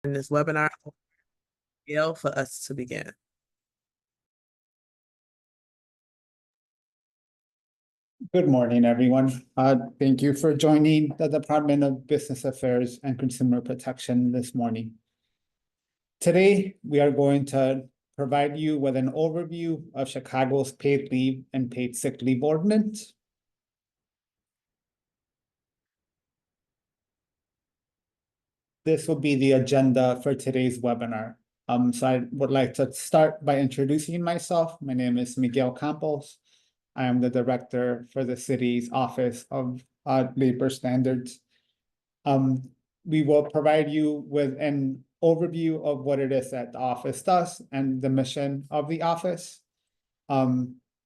in this webinar, Miguel, for us to begin. Good morning, everyone. Thank you for joining the Department of Business Affairs and Consumer Protection this morning. Today, we are going to provide you with an overview of Chicago's paid leave and paid sick leave ordinance. This will be the agenda for today's webinar. So I would like to start by introducing myself. My name is Miguel Campos. I am the director for the city's Office of Labor Standards. We will provide you with an overview of what it is that the office does and the mission of the office.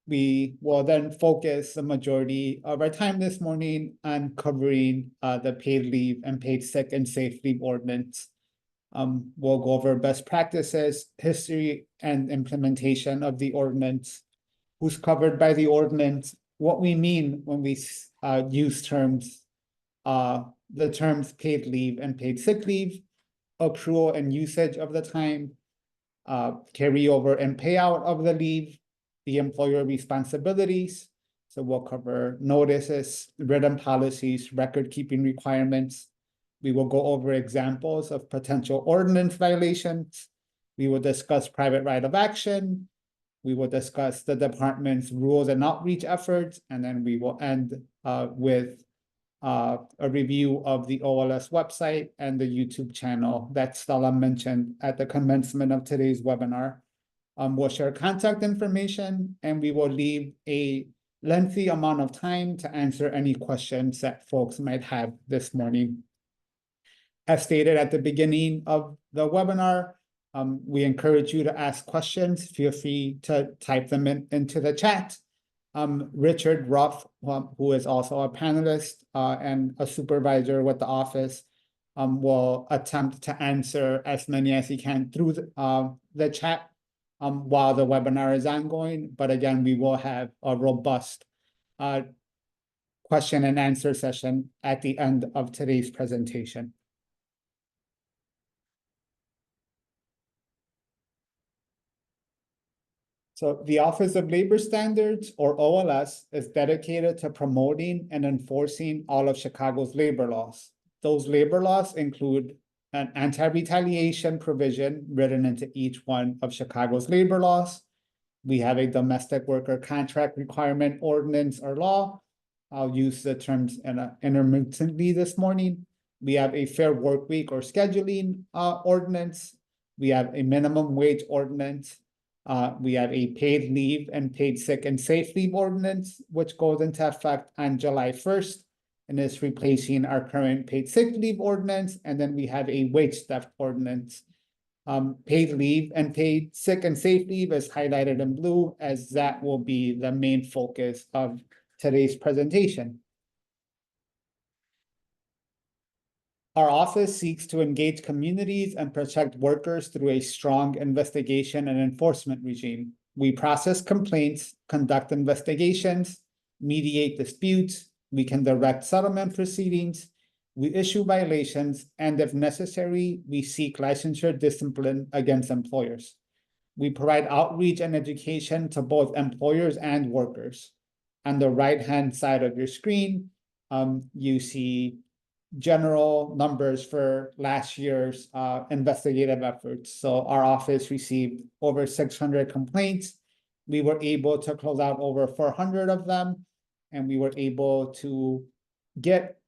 We will then focus the majority of our time this morning on covering the paid leave and paid sick and safe leave ordinance. We'll go over best practices, history, and implementation of the ordinance, who's covered by the ordinance, what we mean when we use terms, the terms paid leave and paid sick leave, accrual and usage of the time, carryover and payout of the leave, the employer responsibilities. So we'll cover notices, written policies, record-keeping requirements. We will go over examples of potential ordinance violations. We will discuss private right of action. We will discuss the department's rules and outreach efforts, and then we will end with a review of the OLS website and the YouTube channel that Stella mentioned at the commencement of today's webinar. We'll share contact information, and we will leave a lengthy amount of time to answer any questions that folks might have this morning. As stated at the beginning of the webinar, we encourage you to ask questions. Feel free to type them into the chat. Richard Ruff, who is also a panelist and a supervisor with the office, will attempt to answer as many as he can through the chat while the webinar is ongoing. But again, we will have a robust question and answer session at the end of today's presentation. So the Office of Labor Standards, or OLS, is dedicated to promoting and enforcing all of Chicago's labor laws. Those labor laws include an anti-retaliation provision written into each one of Chicago's labor laws. We have a domestic worker contract requirement ordinance or law. I'll use the terms intermittently this morning. We have a fair work week or scheduling ordinance. We have a minimum wage ordinance. We have a paid leave and paid sick and safe leave ordinance, which goes into effect on July 1st and is replacing our current paid sick leave ordinance. And then we have a wage theft ordinance. Paid leave and paid sick and safe leave is highlighted in blue, as that will be the main focus of today's presentation. Our office seeks to engage communities and protect workers through a strong investigation and enforcement regime. We process complaints, conduct investigations, mediate disputes, we can direct settlement proceedings, we issue violations, and if necessary, we seek licensure discipline against employers. We provide outreach and education to both employers and workers. On the right-hand side of your screen, you see general numbers for last year's investigative efforts. So our office received over 600 complaints. We were able to close out over 400 of them, and we were able to get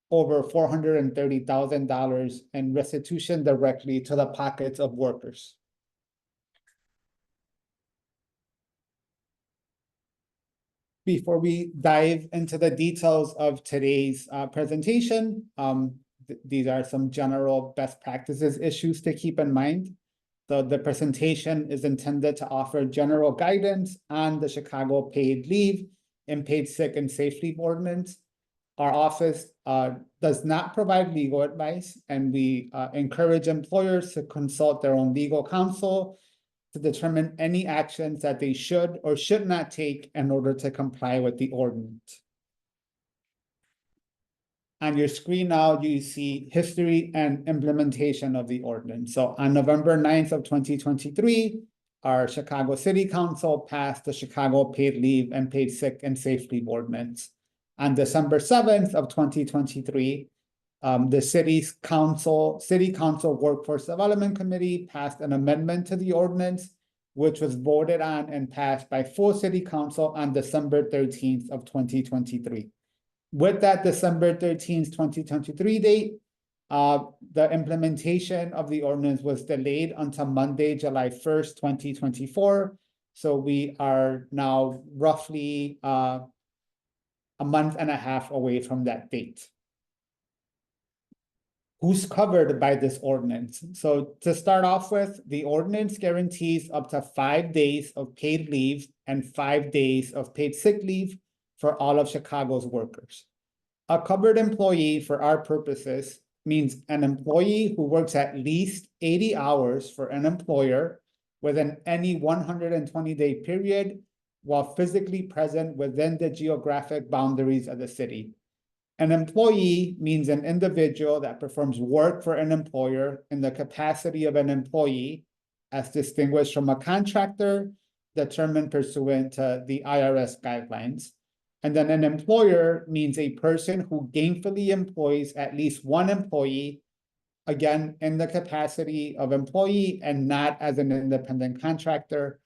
over $430,000 in restitution directly to the pockets of workers. Before we dive into the details of today's presentation, these are some general best practices issues to keep in mind. So the presentation is intended to offer general guidance on the Chicago paid leave and paid sick and safe leave ordinance. Our office does not provide legal advice, and we encourage employers to consult their own legal counsel to determine any actions that they should or should not take in order to comply with the ordinance. On your screen now, you see history and implementation of the ordinance. So on November 9th of 2023, our Chicago City Council passed the Chicago Paid Leave and Paid Sick and Safe Leave Ordinance. On December 7th of 2023, the City Council Workforce Development Committee passed an amendment to the ordinance, which was voted on and passed by full City Council on December 13th of 2023. With that December 13th, 2023 date, the implementation of the ordinance was delayed until Monday, July 1st, 2024. So we are now roughly a month and a half away from that date. Who's covered by this ordinance? So to start off with, the ordinance guarantees up to 5 days of paid leave and 5 days of paid sick leave for all of Chicago's workers. A covered employee for our purposes means an employee who works at least 80 hours for an employer within any 120-day period while physically present within the geographic boundaries of the city. An employee means an individual that performs work for an employer in the capacity of an employee as distinguished from a contractor determined pursuant to the IRS guidelines. And then an employer means a person who gainfully employs at least one employee, again, in the capacity of employee and not as an independent contractor.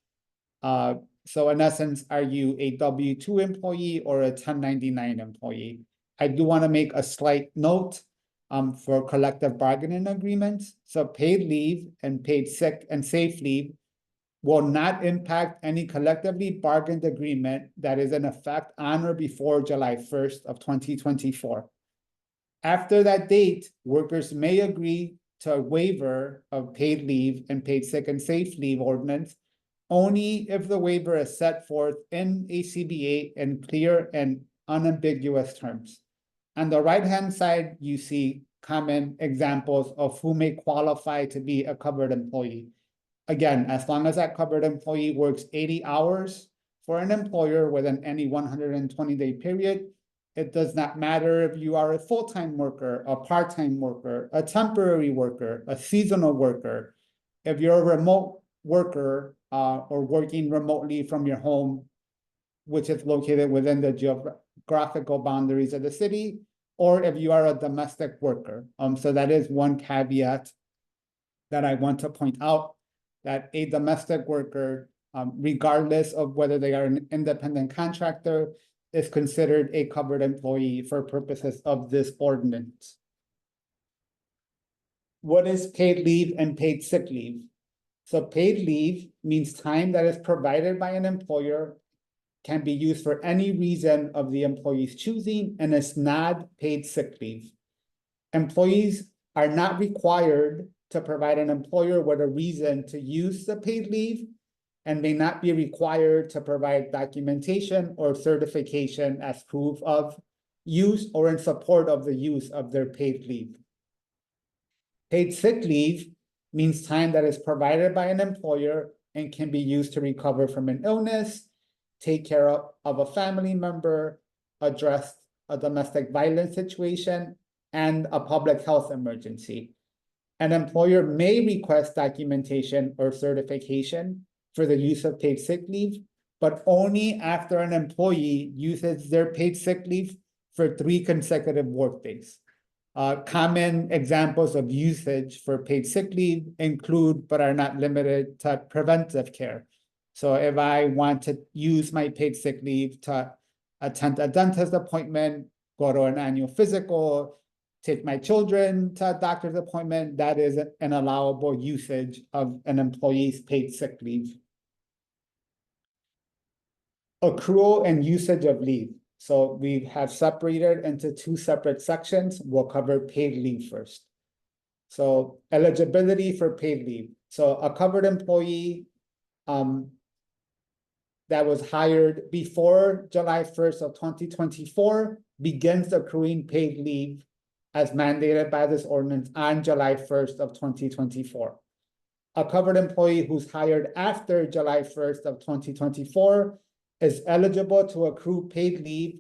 So in essence, are you a W-2 employee or a 1099 employee? I do want to make a slight note for collective bargaining agreements. So paid leave and paid sick and safe leave will not impact any collectively bargained agreement that is in effect on or before July 1st of 2024. After that date, workers may agree to a waiver of paid leave and paid sick and safe leave ordinance only if the waiver is set forth in ACBA in clear and unambiguous terms. On the right-hand side, you see common examples of who may qualify to be a covered employee. Again, as long as that covered employee works 80 hours for an employer within any 120-day period, it does not matter if you are a full-time worker, a part-time worker, a temporary worker, a seasonal worker. If you're a remote worker or working remotely from your home, which is located within the geographical boundaries of the city, or if you are a domestic worker. So that is one caveat that I want to point out, that a domestic worker, regardless of whether they are an independent contractor, is considered a covered employee for purposes of this ordinance. What is paid leave and paid sick leave? So paid leave means time that is provided by an employer, can be used for any reason of the employee's choosing, and is not paid sick leave. Employees are not required to provide an employer with a reason to use the paid leave, and may not be required to provide documentation or certification as proof of use or in support of the use of their paid leave. Paid sick leave means time that is provided by an employer and can be used to recover from an illness, take care of a family member, address a domestic violence situation, and a public health emergency. An employer may request documentation or certification for the use of paid sick leave, but only after an employee uses their paid sick leave for 3 consecutive workdays. Common examples of usage for paid sick leave include, but are not limited to, preventive care. So if I want to use my paid sick leave to attend a dentist appointment, go to an annual physical, take my children to a doctor's appointment, that is an allowable usage of an employee's paid sick leave. Accrual and usage of leave. So we have separated into 2 separate sections. We'll cover paid leave first. So eligibility for paid leave. So a covered employee that was hired before July 1st of 2024 begins accruing paid leave as mandated by this ordinance on July 1st of 2024. A covered employee who's hired after July 1st of 2024 is eligible to accrue paid leave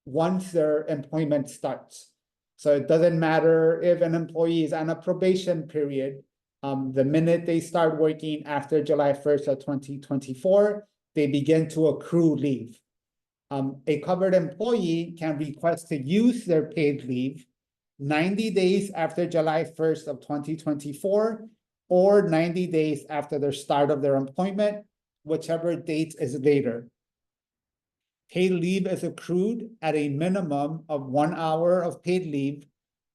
once their employment starts. So it doesn't matter if an employee is on a probation period. The minute they start working after July 1st of 2024, they begin to accrue leave. A covered employee can request to use their paid leave 90 days after July 1st of 2024, or 90 days after the start of their employment, whichever date is later. Paid leave is accrued at a minimum of 1 hour of paid leave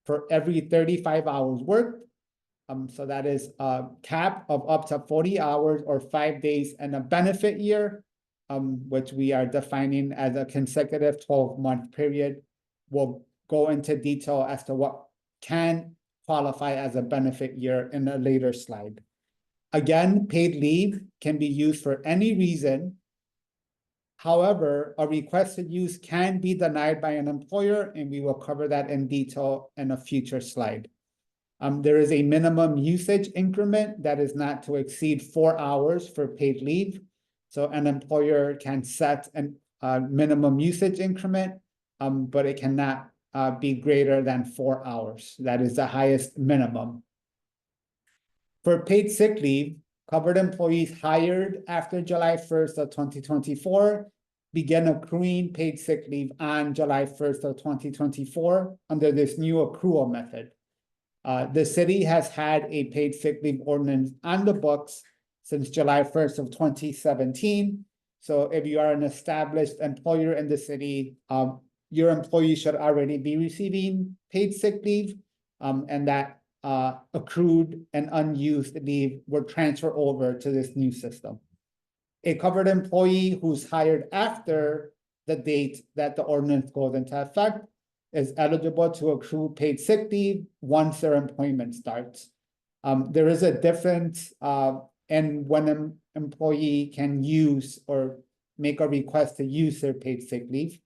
for every 35 hours worked. So that is a cap of up to 40 hours or 5 days in a benefit year, which we are defining as a consecutive 12-month period. We'll go into detail as to what can qualify as a benefit year in a later slide. Again, paid leave can be used for any reason. However, a requested use can be denied by an employer, and we will cover that in detail in a future slide. There is a minimum usage increment that is not to exceed 4 hours for paid leave. So an employer can set a minimum usage increment, but it cannot be greater than 4 hours. That is the highest minimum. For paid sick leave, covered employees hired after July 1st of 2024 begin accruing paid sick leave on July 1st of 2024 under this new accrual method. The city has had a paid sick leave ordinance on the books since July 1st of 2017. So if you are an established employer in the city, your employee should already be receiving paid sick leave, and that accrued and unused leave will transfer over to this new system. A covered employee who's hired after the date that the ordinance goes into effect is eligible to accrue paid sick leave once their employment starts. There is a difference in when an employee can use or make a request to use their paid sick leave.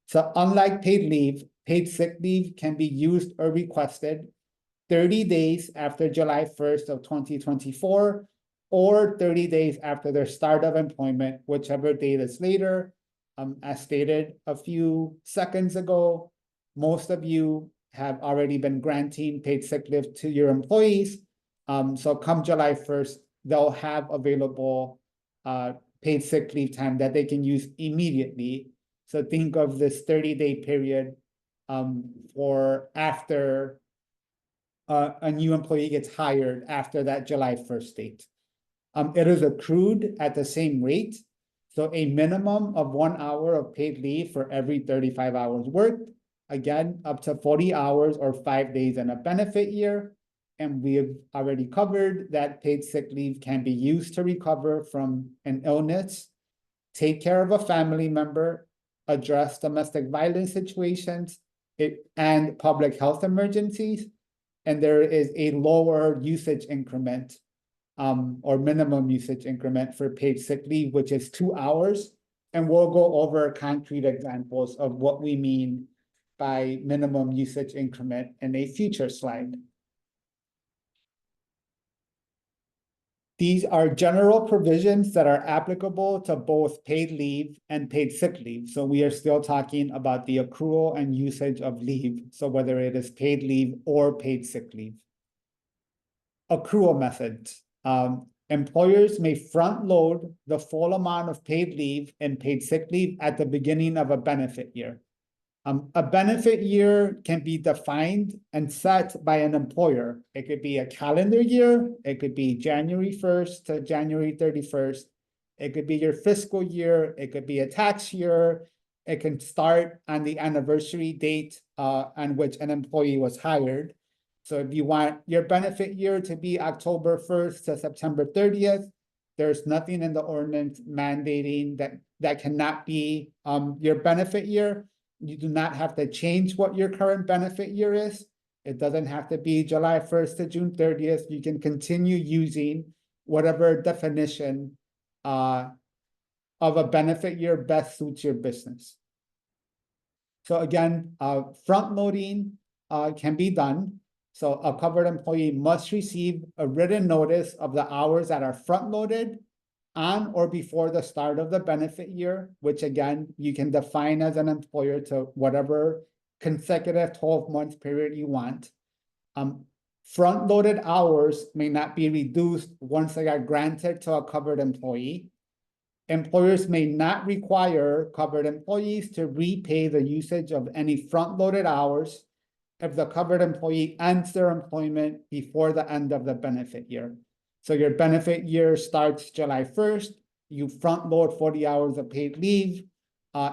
So unlike paid leave, paid sick leave can be used or requested 30 days after July 1st of 2024, or 30 days after their start of employment, whichever date is later. As stated a few seconds ago, most of you have already been granting paid sick leave to your employees. So come July 1st, they'll have available paid sick leave time that they can use immediately. So think of this 30-day period for after a new employee gets hired after that July 1st date. It is accrued at the same rate. So a minimum of 1 hour of paid leave for every 35 hours worked. Again, up to 40 hours or 5 days in a benefit year. And we have already covered that paid sick leave can be used to recover from an illness, take care of a family member, address domestic violence situations, and public health emergencies. And there is a lower usage increment or minimum usage increment for paid sick leave, which is 2 hours. And we'll go over concrete examples of what we mean by minimum usage increment in a future slide. These are general provisions that are applicable to both paid leave and paid sick leave. So we are still talking about the accrual and usage of leave. So whether it is paid leave or paid sick leave. Accrual methods. Employers may front load the full amount of paid leave and paid sick leave at the beginning of a benefit year. A benefit year can be defined and set by an employer. It could be a calendar year. It could be January 1st to January 31st. It could be your fiscal year. It could be a tax year. It can start on the anniversary date on which an employee was hired. So if you want your benefit year to be October 1st to September 30th, there's nothing in the ordinance mandating that cannot be your benefit year. You do not have to change what your current benefit year is. It doesn't have to be July 1st to June 30th. You can continue using whatever definition of a benefit year best suits your business. So again, front loading can be done. So a covered employee must receive a written notice of the hours that are front loaded on or before the start of the benefit year, which again, you can define as an employer to whatever consecutive 12-month period you want. Front-loaded hours may not be reduced once they are granted to a covered employee. Employers may not require covered employees to repay the usage of any front-loaded hours if the covered employee ends their employment before the end of the benefit year. So your benefit year starts July 1st, you front-load 40 hours of paid leave.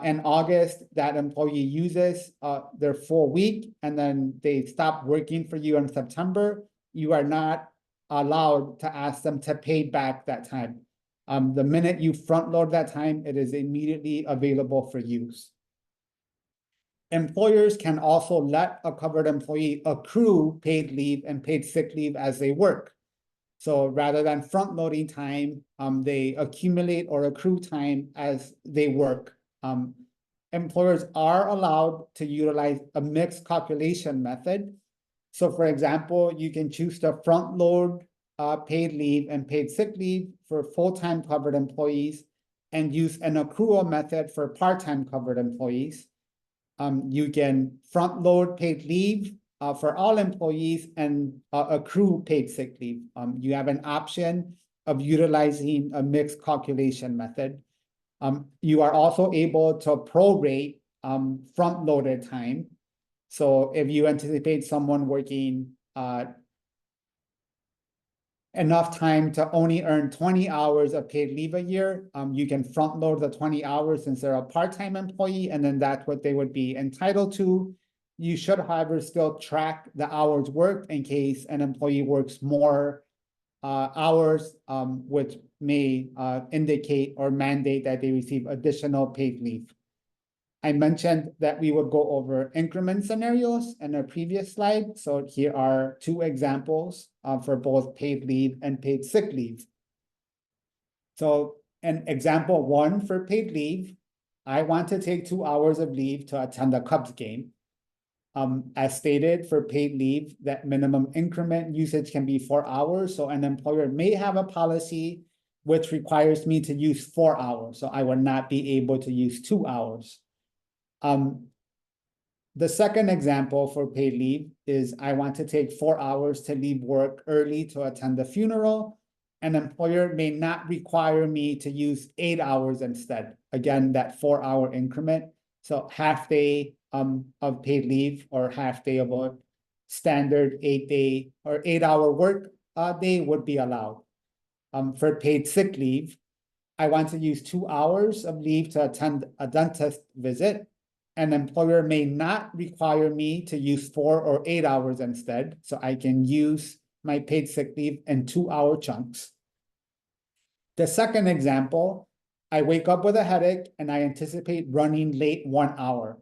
In August, that employee uses their full week, and then they stop working for you in September. You are not allowed to ask them to pay back that time. The minute you front load that time, it is immediately available for use. Employers can also let a covered employee accrue paid leave and paid sick leave as they work. So rather than front loading time, they accumulate or accrue time as they work. Employers are allowed to utilize a mixed calculation method. So for example, you can choose to front load paid leave and paid sick leave for full-time covered employees and use an accrual method for part-time covered employees. You can front load paid leave for all employees and accrue paid sick leave. You have an option of utilizing a mixed calculation method. You are also able to prorate front-loaded time. So if you anticipate someone working enough time to only earn 20 hours of paid leave a year, you can front-load the 20 hours since they're a part-time employee, and then that's what they would be entitled to. You should, however, still track the hours worked in case an employee works more hours, which may indicate or mandate that they receive additional paid leave. I mentioned that we would go over increment scenarios in a previous slide. So here are two examples for both paid leave and paid sick leave. So in example 1 for paid leave, I want to take 2 hours of leave to attend a Cubs game. As stated, for paid leave, that minimum increment usage can be 4 hours. So an employer may have a policy which requires me to use 4 hours. So I would not be able to use 2 hours. The second example for paid leave is I want to take 4 hours to leave work early to attend the funeral. An employer may not require me to use 8 hours instead. Again, that 4-hour increment. So half day of paid leave or half day of a standard 8-day or 8-hour work day would be allowed. For paid sick leave, I want to use 2 hours of leave to attend a dentist visit. An employer may not require me to use 4 or 8 hours instead, so I can use my paid sick leave in 2-hour chunks. The second example, I wake up with a headache and I anticipate running late 1 hour.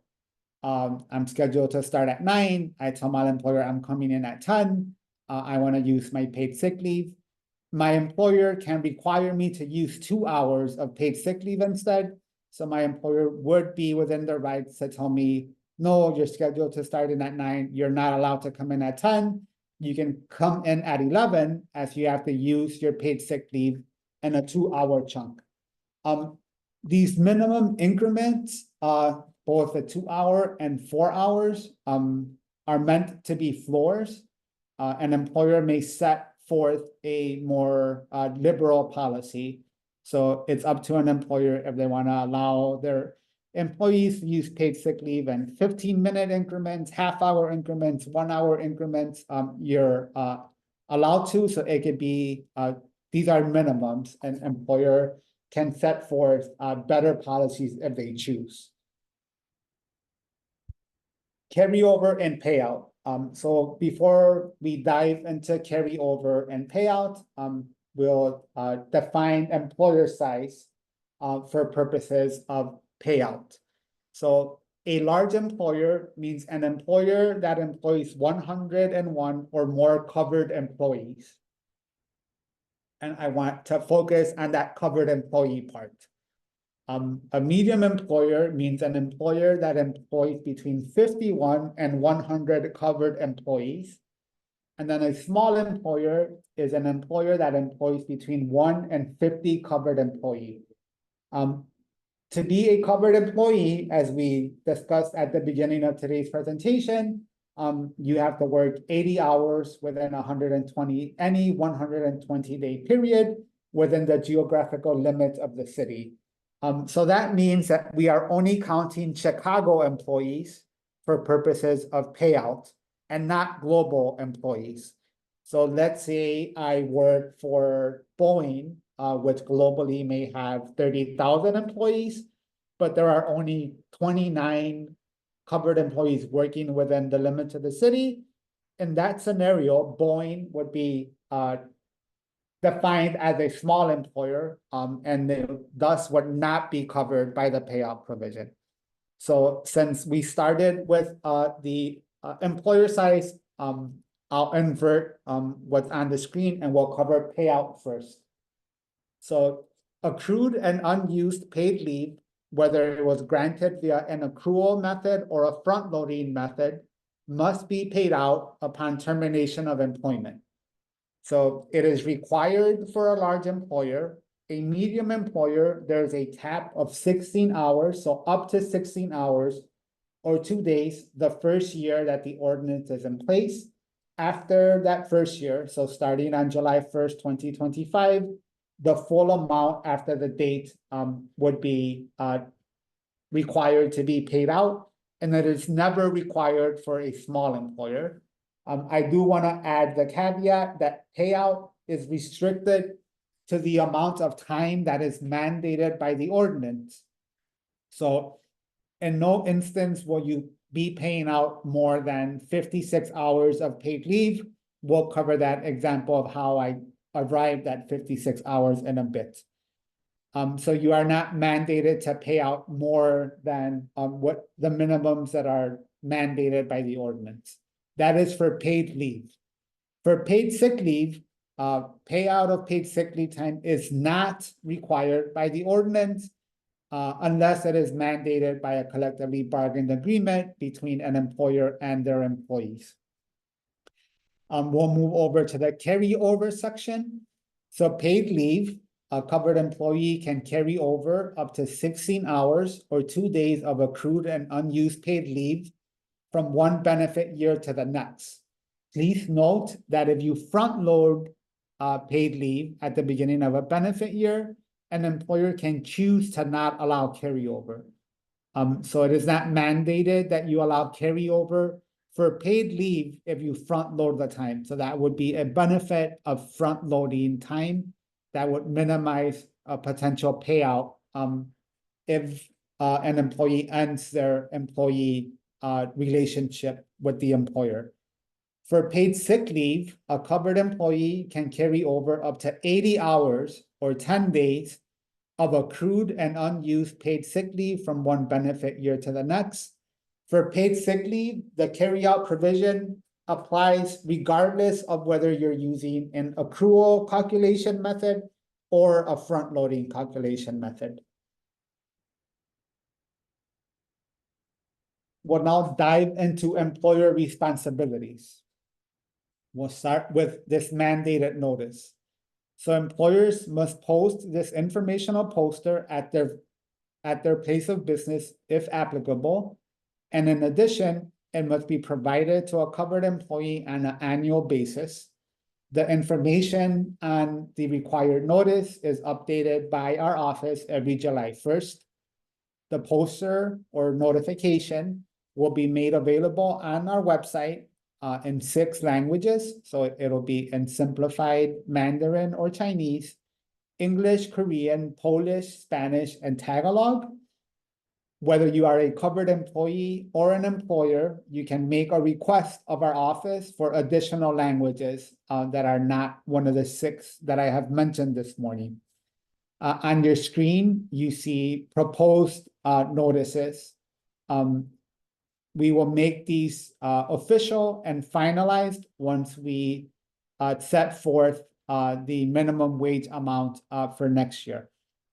I'm scheduled to start at 9. I tell my employer I'm coming in at 10. I want to use my paid sick leave. My employer can require me to use 2 hours of paid sick leave instead. So my employer would be within their rights to tell me, no, you're scheduled to start in at 9. You're not allowed to come in at 10. You can come in at 11 as you have to use your paid sick leave in a 2-hour chunk. These minimum increments, both the 2-hour and 4 hours, are meant to be floors. An employer may set forth a more liberal policy. So it's up to an employer if they want to allow their employees to use paid sick leave in 15-minute increments, half-hour increments, 1-hour increments. You're allowed to, so it could be, these are minimums. An employer can set forth better policies if they choose. Carryover and payout. So before we dive into carryover and payout, we'll define employer size for purposes of payout. So a large employer means an employer that employs 101 or more covered employees. And I want to focus on that covered employee part. A medium employer means an employer that employs between 51 and 100 covered employees. And then a small employer is an employer that employs between 1 and 50 covered employees. To be a covered employee, as we discussed at the beginning of today's presentation, you have to work 80 hours within 120, any 120-day period within the geographical limits of the city. So that means that we are only counting Chicago employees for purposes of payout and not global employees. So let's say I work for Boeing, which globally may have 30,000 employees, but there are only 29 covered employees working within the limits of the city. In that scenario, Boeing would be defined as a small employer, and they thus would not be covered by the payout provision. So since we started with the employer size, I'll invert what's on the screen and we'll cover payout first. So accrued and unused paid leave, whether it was granted via an accrual method or a front-loading method, must be paid out upon termination of employment. So it is required for a large employer. A medium employer, there's a cap of 16 hours, so up to 16 hours or 2 days the first year that the ordinance is in place. After that first year, so starting on July 1st, 2025, the full amount after the date would be required to be paid out, and that is never required for a small employer. I do want to add the caveat that payout is restricted to the amount of time that is mandated by the ordinance. So in no instance will you be paying out more than 56 hours of paid leave. We'll cover that example of how I arrived at 56 hours in a bit. So you are not mandated to pay out more than what the minimums that are mandated by the ordinance. That is for paid leave. For paid sick leave, payout of paid sick leave time is not required by the ordinance unless it is mandated by a collectively bargained agreement between an employer and their employees. We'll move over to the carryover section. So paid leave, a covered employee can carry over up to 16 hours or 2 days of accrued and unused paid leave from one benefit year to the next. Please note that if you front load paid leave at the beginning of a benefit year, an employer can choose to not allow carryover. So it is not mandated that you allow carryover for paid leave if you front load the time. So that would be a benefit of front loading time that would minimize a potential payout if an employee ends their employee relationship with the employer. For paid sick leave, a covered employee can carry over up to 80 hours or 10 days of accrued and unused paid sick leave from one benefit year to the next. For paid sick leave, the carryout provision applies regardless of whether you're using an accrual calculation method or a front-loading calculation method. We'll now dive into employer responsibilities. We'll start with this mandated notice. So employers must post this informational poster at their place of business if applicable. And in addition, it must be provided to a covered employee on an annual basis. The information on the required notice is updated by our office every July 1st. The poster or notification will be made available on our website in 6 languages. So it'll be in simplified Mandarin or Chinese, English, Korean, Polish, Spanish, and Tagalog. Whether you are a covered employee or an employer, you can make a request of our office for additional languages that are not one of the 6 that I have mentioned this morning. On your screen, you see proposed notices. We will make these official and finalized once we set forth the minimum wage amount for next year.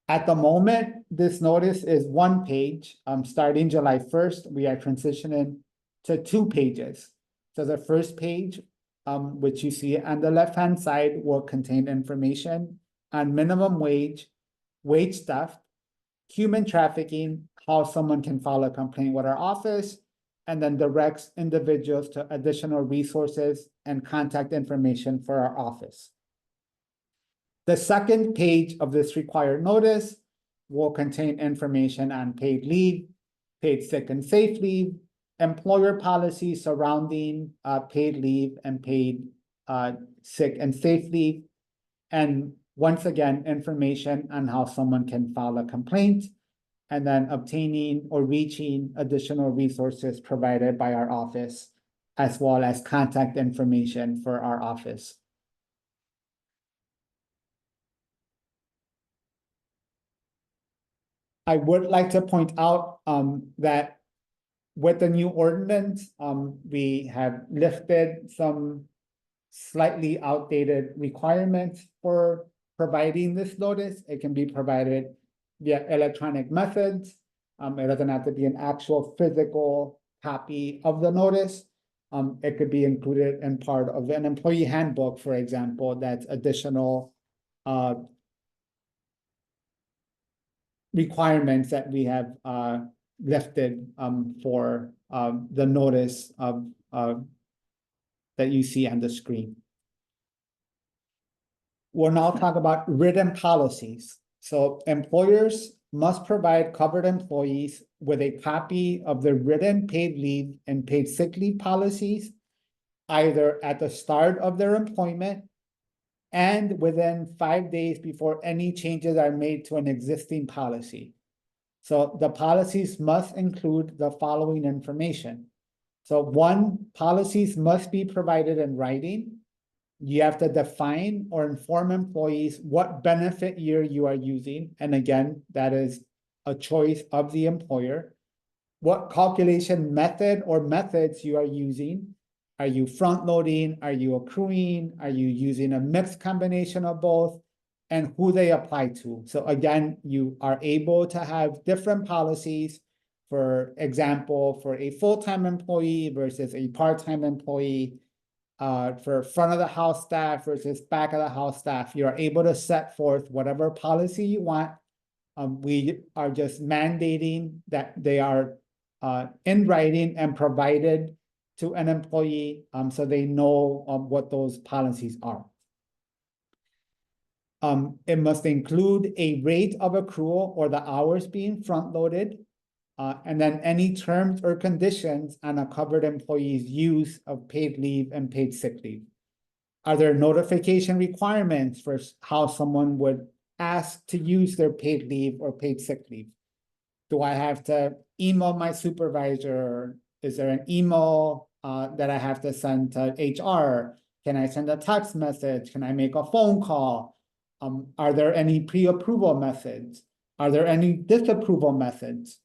At the moment, this notice is 1 page. Starting July 1st, we are transitioning to 2 pages. So the first page, which you see on the left-hand side, will contain information on minimum wage, wage theft, human trafficking, how someone can file a complaint with our office, and then directs individuals to additional resources and contact information for our office. The second page of this required notice will contain information on paid leave, paid sick and safe leave, employer policies surrounding paid leave and paid sick and safe leave, and once again, information on how someone can file a complaint, and then obtaining or reaching additional resources provided by our office, as well as contact information for our office. I would like to point out that with the new ordinance, we have lifted some slightly outdated requirements for providing this notice. It can be provided via electronic methods. It doesn't have to be an actual physical copy of the notice. It could be included in part of an employee handbook, for example, that's additional requirements that we have lifted for the notice of that you see on the screen. We'll now talk about written policies. So employers must provide covered employees with a copy of the written paid leave and paid sick leave policies, either at the start of their employment and within 5 days before any changes are made to an existing policy. So the policies must include the following information. So one, policies must be provided in writing. You have to define or inform employees what benefit year you are using. And again, that is a choice of the employer. What calculation method or methods you are using. Are you front loading? Are you accruing? Are you using a mixed combination of both? And who they apply to. So again, you are able to have different policies. For example, for a full-time employee versus a part-time employee, for front of the house staff versus back of the house staff, you are able to set forth whatever policy you want. We are just mandating that they are in writing and provided to an employee so they know what those policies are. It must include a rate of accrual or the hours being front-loaded, and then any terms or conditions on a covered employee's use of paid leave and paid sick leave. Are there notification requirements for how someone would ask to use their paid leave or paid sick leave? Do I have to email my supervisor? Is there an email that I have to send to HR? Can I send a text message? Can I make a phone call? Are there any pre-approval methods? Are there any disapproval methods?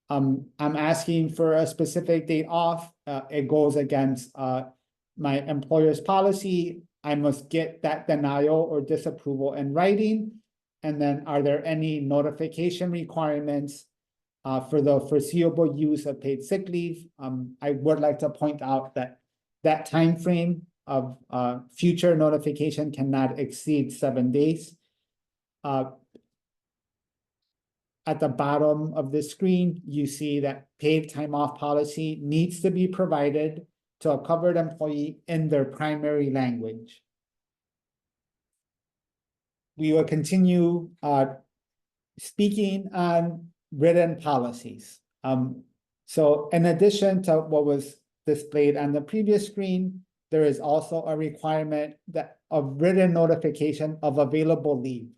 I'm asking for a specific date off. It goes against my employer's policy. I must get that denial or disapproval in writing. And then are there any notification requirements for the foreseeable use of paid sick leave? I would like to point out that that time frame of future notification cannot exceed 7 days. At the bottom of the screen, you see that paid time off policy needs to be provided to a covered employee in their primary language. We will continue speaking on written policies. So in addition to what was displayed on the previous screen, there is also a requirement that of written notification of available leave.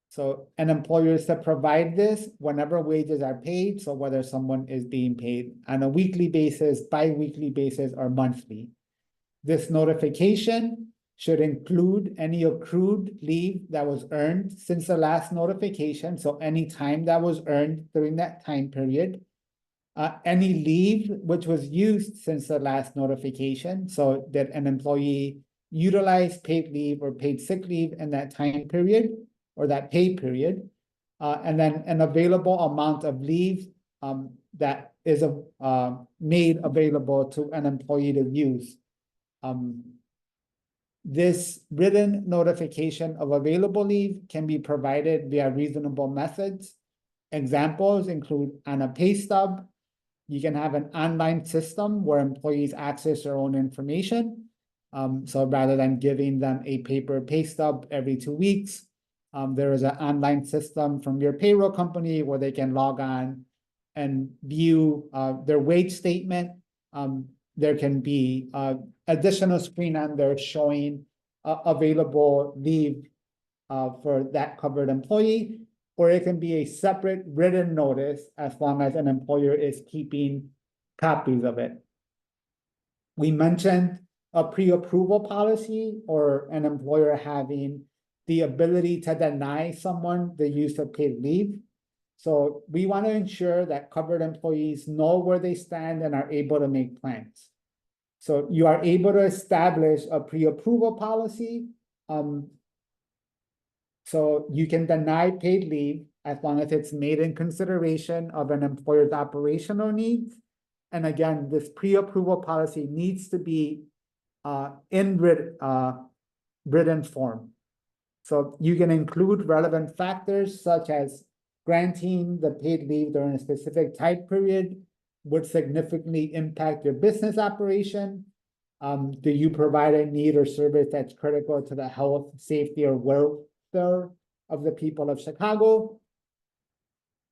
So an employer is to provide this whenever wages are paid. So whether someone is being paid on a weekly basis, bi-weekly basis, or monthly. This notification should include any accrued leave that was earned since the last notification. So any time that was earned during that time period. Any leave which was used since the last notification. So that an employee utilized paid leave or paid sick leave in that time period or that pay period. And then an available amount of leave that is made available to an employee to use. This written notification of available leave can be provided via reasonable methods. Examples include on a pay stub, you can have an online system where employees access their own information. So rather than giving them a paper pay stub every 2 weeks, there is an online system from your payroll company where they can log on and view their wage statement. There can be additional screen on there showing available leave for that covered employee, or it can be a separate written notice as long as an employer is keeping copies of it. We mentioned a pre-approval policy or an employer having the ability to deny someone the use of paid leave. So we want to ensure that covered employees know where they stand and are able to make plans. So you are able to establish a pre-approval policy. So you can deny paid leave as long as it's made in consideration of an employer's operational needs. And again, this pre-approval policy needs to be in written form. So you can include relevant factors such as granting the paid leave during a specific time period would significantly impact your business operation. Do you provide a need or service that's critical to the health, safety, or welfare of the people of Chicago?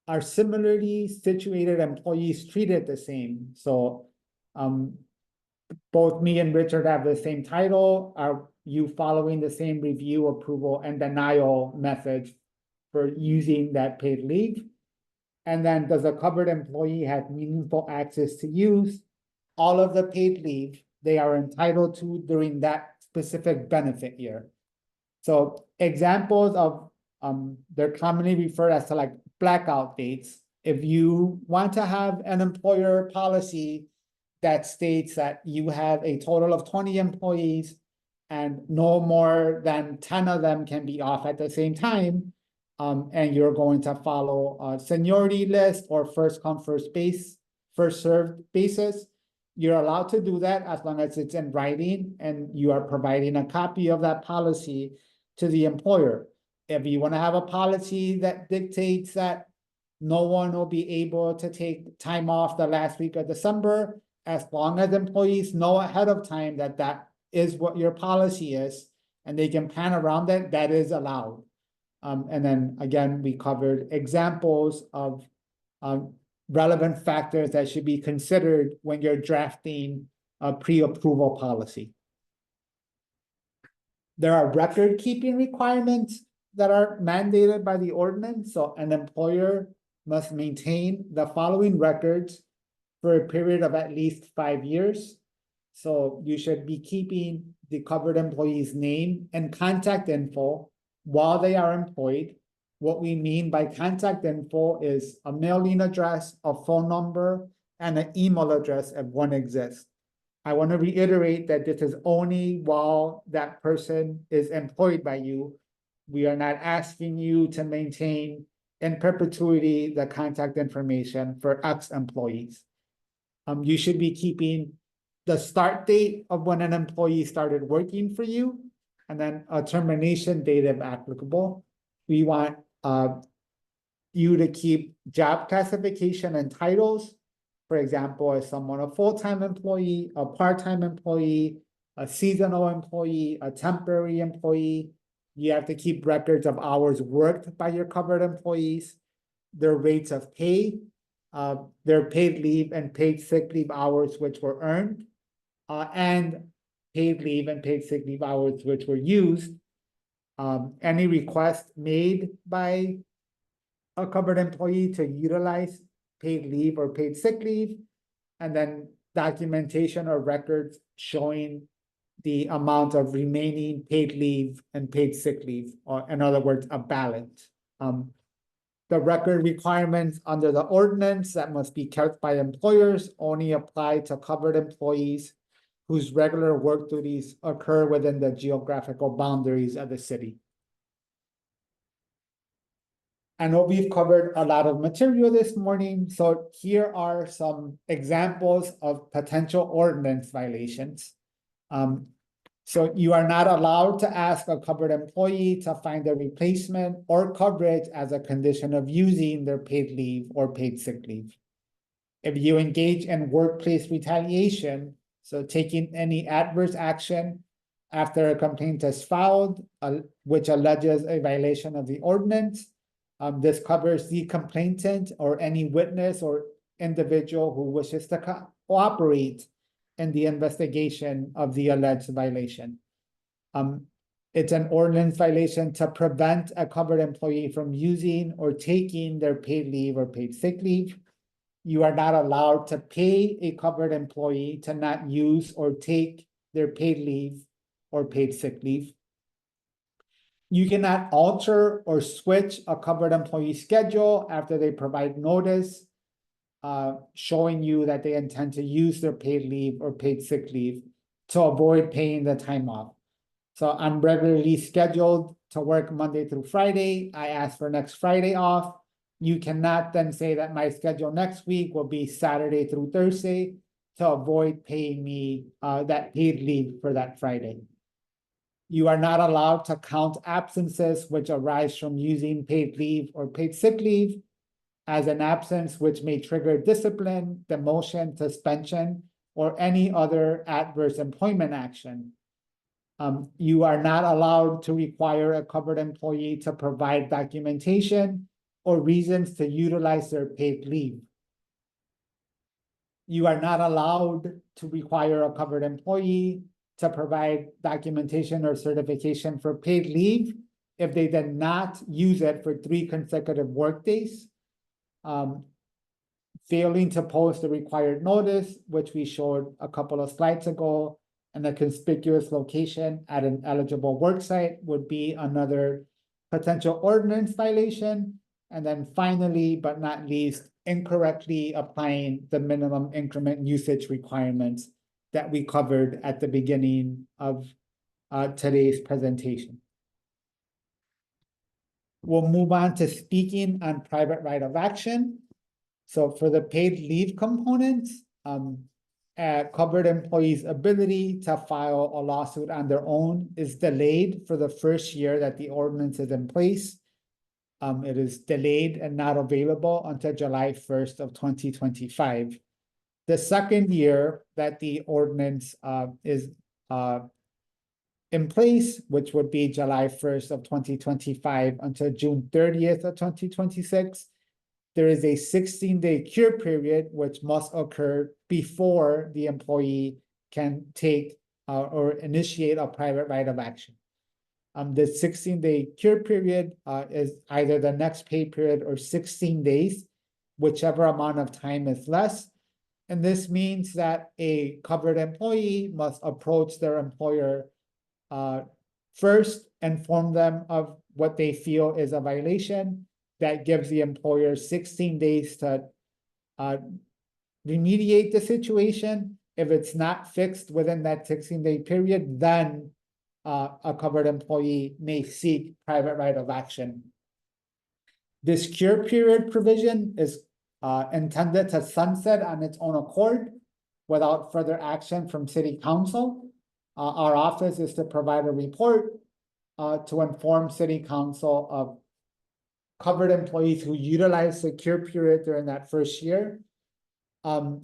Are similarly situated employees treated the same? So both me and Richard have the same title. Are you following the same review, approval, and denial methods for using that paid leave? And then does a covered employee have meaningful access to use all of the paid leave they are entitled to during that specific benefit year? So examples of they're commonly referred as to like blackout dates. If you want to have an employer policy that states that you have a total of 20 employees and no more than 10 of them can be off at the same time, and you're going to follow a seniority list or first come, first served basis, you're allowed to do that as long as it's in writing and you are providing a copy of that policy to the employer. If you want to have a policy that dictates that no one will be able to take time off the last week of December, as long as employees know ahead of time that that is what your policy is and they can plan around it, that is allowed. And then again, we covered examples of relevant factors that should be considered when you're drafting a pre-approval policy. There are record keeping requirements that are mandated by the ordinance. So an employer must maintain the following records for a period of at least 5 years. So you should be keeping the covered employee's name and contact info while they are employed. What we mean by contact info is a mailing address, a phone number, and an email address if one exists. I want to reiterate that this is only while that person is employed by you. We are not asking you to maintain in perpetuity the contact information for ex-employees. You should be keeping the start date of when an employee started working for you, and then a termination date if applicable. We want you to keep job classification and titles. For example, is someone a full-time employee, a part-time employee, a seasonal employee, a temporary employee? You have to keep records of hours worked by your covered employees, their rates of pay, their paid leave and paid sick leave hours which were earned, and paid leave and paid sick leave hours which were used. Any request made by a covered employee to utilize paid leave or paid sick leave, and then documentation or records showing the amount of remaining paid leave and paid sick leave, or in other words, a balance. The record requirements under the ordinance that must be kept by employers only apply to covered employees whose regular work duties occur within the geographical boundaries of the city. I know we've covered a lot of material this morning, so here are some examples of potential ordinance violations. So you are not allowed to ask a covered employee to find a replacement or coverage as a condition of using their paid leave or paid sick leave. If you engage in workplace retaliation, so taking any adverse action after a complaint is filed, which alleges a violation of the ordinance, this covers the complainant or any witness or individual who wishes to cooperate in the investigation of the alleged violation. It's an ordinance violation to prevent a covered employee from using or taking their paid leave or paid sick leave. You are not allowed to pay a covered employee to not use or take their paid leave or paid sick leave. You cannot alter or switch a covered employee schedule after they provide notice, showing you that they intend to use their paid leave or paid sick leave to avoid paying the time off. So I'm regularly scheduled to work Monday through Friday. I ask for next Friday off. You cannot then say that my schedule next week will be Saturday through Thursday to avoid paying me that paid leave for that Friday. You are not allowed to count absences which arise from using paid leave or paid sick leave as an absence which may trigger discipline, demotion, suspension, or any other adverse employment action. You are not allowed to require a covered employee to provide documentation or reasons to utilize their paid leave. You are not allowed to require a covered employee to provide documentation or certification for paid leave if they did not use it for 3 consecutive workdays. Failing to post the required notice, which we showed a couple of slides ago, and a conspicuous location at an eligible worksite would be another potential ordinance violation. And then finally, but not least, incorrectly applying the minimum increment usage requirements that we covered at the beginning of today's presentation. We'll move on to speaking on private right of action. So for the paid leave components, covered employees' ability to file a lawsuit on their own is delayed for the first year that the ordinance is in place. It is delayed and not available until July 1st of 2025. The second year that the ordinance is in place, which would be July 1st of 2025 until June 30th of 2026, there is a 16-day cure period which must occur before the employee can take or initiate a private right of action. The 16-day cure period is either the next pay period or 16 days, whichever amount of time is less. And this means that a covered employee must approach their employer first, inform them of what they feel is a violation. That gives the employer 16 days to remediate the situation. If it's not fixed within that 16-day period, then a covered employee may seek private right of action. This cure period provision is intended to sunset on its own accord without further action from City Council. Our office is to provide a report to inform City Council of covered employees who utilize the cure period during that first year. I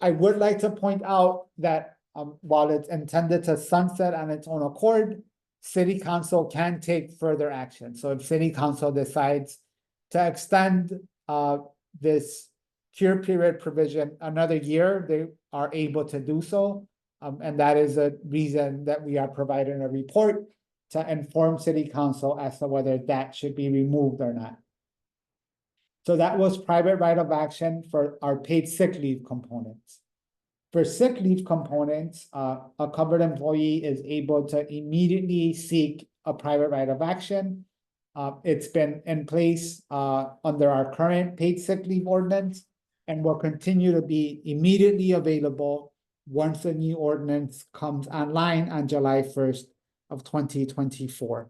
would like to point out that while it's intended to sunset on its own accord, City Council can take further action. So if City Council decides to extend this cure period provision another year, they are able to do so. And that is a reason that we are providing a report to inform City Council as to whether that should be removed or not. So that was private right of action for our paid sick leave components. For sick leave components, a covered employee is able to immediately seek a private right of action. It's been in place under our current paid sick leave ordinance and will continue to be immediately available once the new ordinance comes online on July 1st of 2024.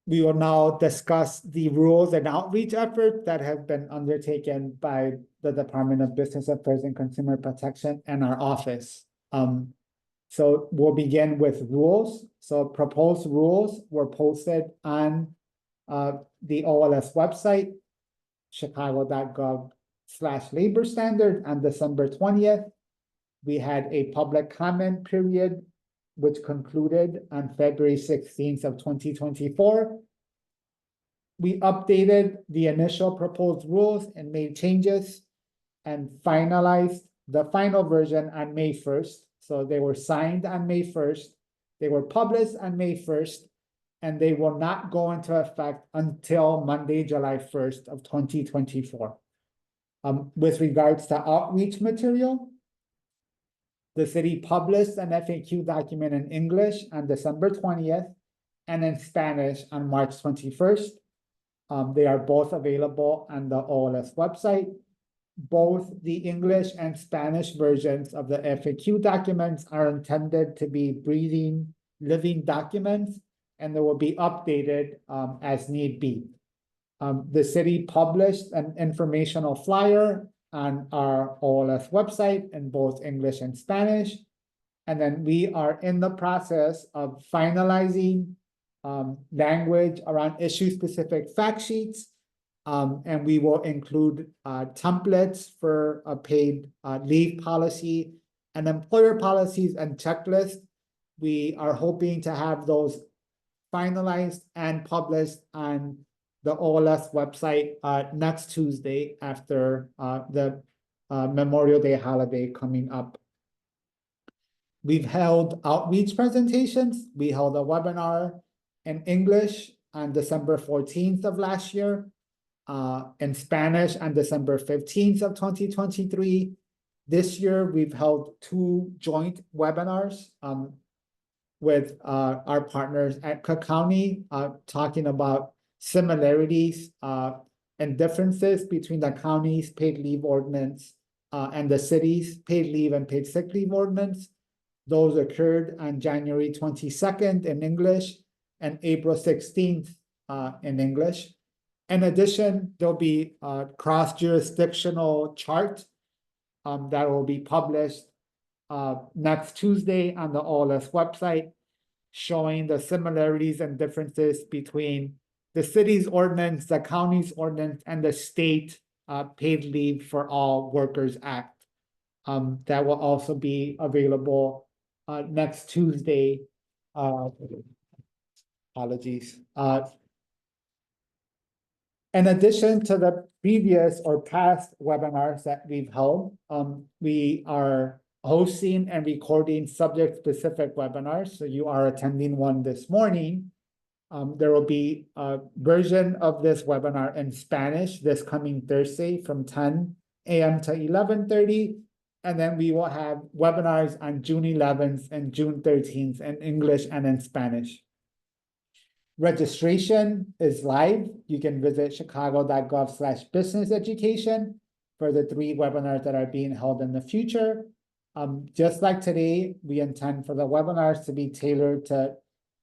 we will now discuss the rules and outreach effort that have been undertaken by the Department of Business Affairs and Consumer Protection and our office. So we'll begin with rules. So proposed rules were posted on the OLS website, chicago.gov/labor standard on December 20th. We had a public comment period, which concluded on February 16th of 2024. We updated the initial proposed rules and made changes and finalized the final version on May 1st. So they were signed on May 1st. They were published on May 1st, and they will not go into effect until Monday, July 1st of 2024. With regards to outreach material, the city published an FAQ document in English on December 20th and in Spanish on March 21st. They are both available on the OLS website. Both the English and Spanish versions of the FAQ documents are intended to be breathing, living documents, and they will be updated as need be. The city published an informational flyer on our OLS website in both English and Spanish. And then we are in the process of finalizing language around issue-specific fact sheets. And we will include templates for a paid leave policy and employer policies and checklists. We are hoping to have those finalized and published on the OLS website next Tuesday after the Memorial Day holiday coming up. We've held outreach presentations. We held a webinar in English on December 14th of last year, in Spanish on December 15th of 2023. This year, we've held 2 joint webinars with our partners at Cook County, talking about similarities and differences between the county's paid leave ordinance and the city's paid leave and paid sick leave ordinance. Those occurred on January 22nd in English and April 16th in English. In addition, there'll be a cross-jurisdictional chart that will be published next Tuesday on the OLS website, showing the similarities and differences between the city's ordinance, the county's ordinance, and the state Paid Leave for All Workers Act. That will also be available next Tuesday. Apologies. In addition to the previous or past webinars that we've held, we are hosting and recording subject-specific webinars. So you are attending one this morning. There will be a version of this webinar in Spanish this coming Thursday from 10 a.m. to 11:30. And then we will have webinars on June 11th and June 13th in English and in Spanish. Registration is live. You can visit chicago.gov/businesseducation for the 3 webinars that are being held in the future. Just like today, we intend for the webinars to be tailored to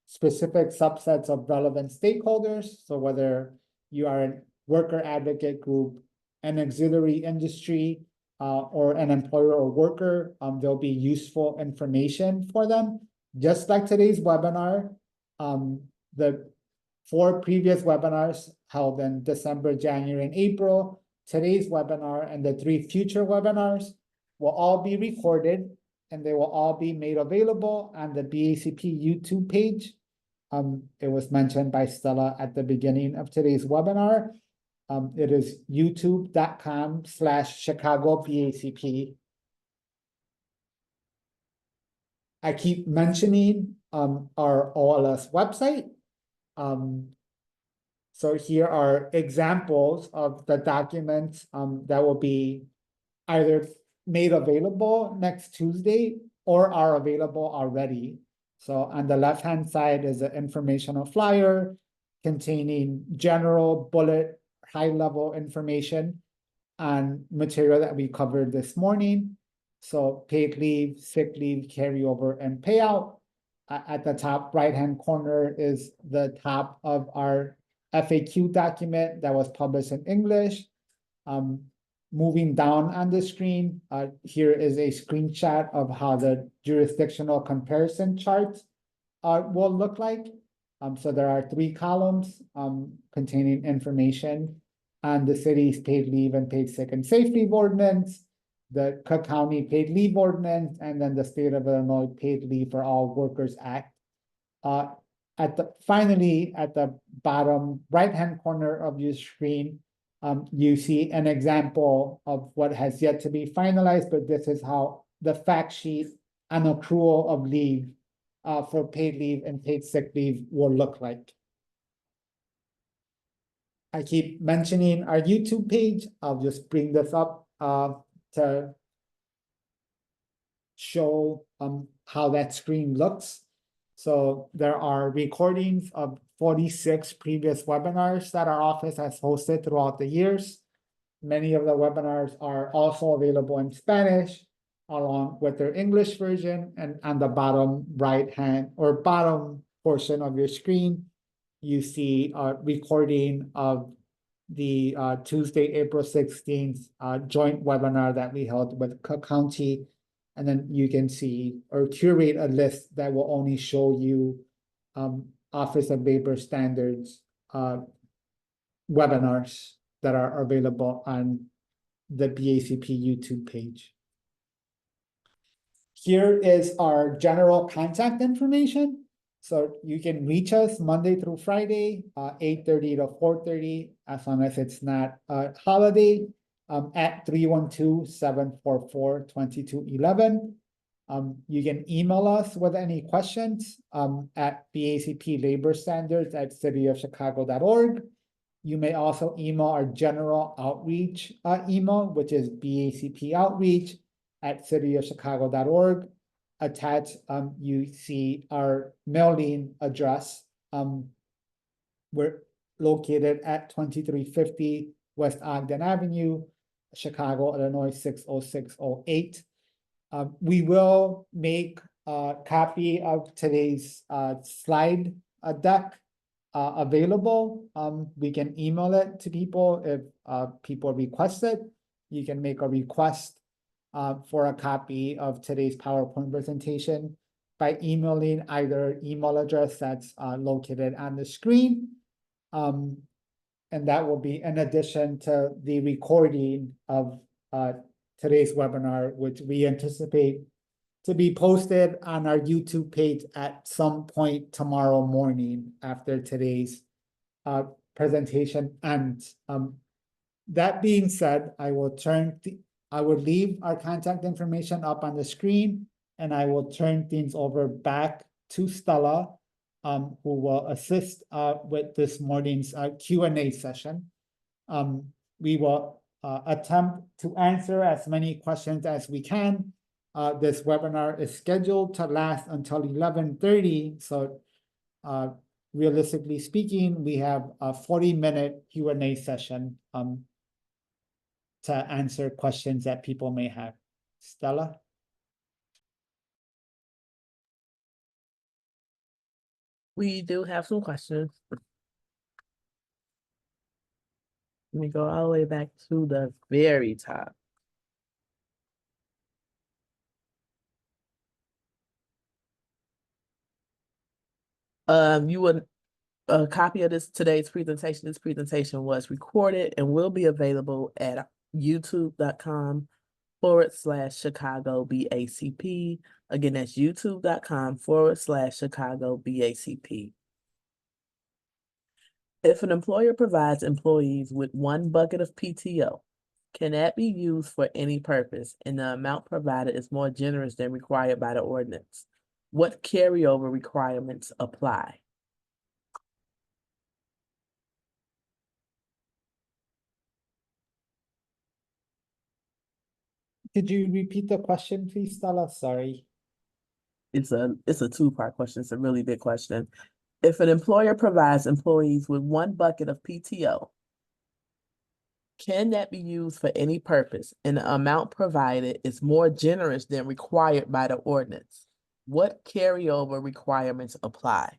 specific subsets of relevant stakeholders. So whether you are a worker advocate group, an auxiliary industry, or an employer or worker, there'll be useful information for them. Just like today's webinar, the 4 previous webinars held in December, January, and April, today's webinar and the 3 future webinars will all be recorded, and they will all be made available on the BACP YouTube page. It was mentioned by Stella at the beginning of today's webinar. It is youtube.com/ChicagoBACP. I keep mentioning our OLS website. So here are examples of the documents that will be either made available next Tuesday or are available already. So on the left-hand side is an informational flyer containing general bullet high-level information on material that we covered this morning. So paid leave, sick leave, carryover, and payout. At the top right-hand corner is the top of our FAQ document that was published in English. Moving down on the screen, here is a screenshot of how the jurisdictional comparison chart will look like. So there are 3 columns containing information on the city's paid leave and paid sick and safe leave ordinance, the Cook County Paid Leave Ordinance, and then the State of Illinois Paid Leave for All Workers Act. Finally, at the bottom right-hand corner of your screen, you see an example of what has yet to be finalized, but this is how the fact sheet on accrual of leave for paid leave and paid sick leave will look like. I keep mentioning our YouTube page. I'll just bring this up to show how that screen looks. So there are recordings of 46 previous webinars that our office has hosted throughout the years. Many of the webinars are also available in Spanish, along with their English version. And on the bottom right hand or bottom portion of your screen, you see a recording of the Tuesday, April 16th joint webinar that we held with Cook County. And then you can see or curate a list that will only show you Office of Labor Standards webinars that are available on the BACP YouTube page. Here is our general contact information. So you can reach us Monday through Friday, 8:30 to 4:30, as long as it's not a holiday, at 312-744-2211. You can email us with any questions at bacplaborstandards@cityofchicago.org. You may also email our general outreach email, which is bacpoutreach@cityofchicago.org. Attached, you see our mailing address. We're located at 2350 West Ogden Avenue, Chicago, Illinois 60608. We will make a copy of today's slide deck available. We can email it to people if people request it. You can make a request for a copy of today's PowerPoint presentation by emailing either email address that's located on the screen. And that will be in addition to the recording of today's webinar, which we anticipate to be posted on our YouTube page at some point tomorrow morning after today's presentation ends. That being said, I will leave our contact information up on the screen, and I will turn things over back to Stella, who will assist with this morning's Q&A session. We will attempt to answer as many questions as we can. This webinar is scheduled to last until 11:30. So realistically speaking, we have a 40-minute Q&A session to answer questions that people may have. Stella? We do have some questions. Let me go all the way back to the very top. You would a copy of today's presentation. This presentation was recorded and will be available at youtube.com/Chicago BACP. Again, that's youtube.com/Chicago BACP. If an employer provides employees with one bucket of PTO, can that be used for any purpose and the amount provided is more generous than required by the ordinance? What carryover requirements apply? Could you repeat the question, please, Stella? Sorry. It's a two-part question. It's a really big question. If an employer provides employees with one bucket of PTO, can that be used for any purpose and the amount provided is more generous than required by the ordinance? What carryover requirements apply?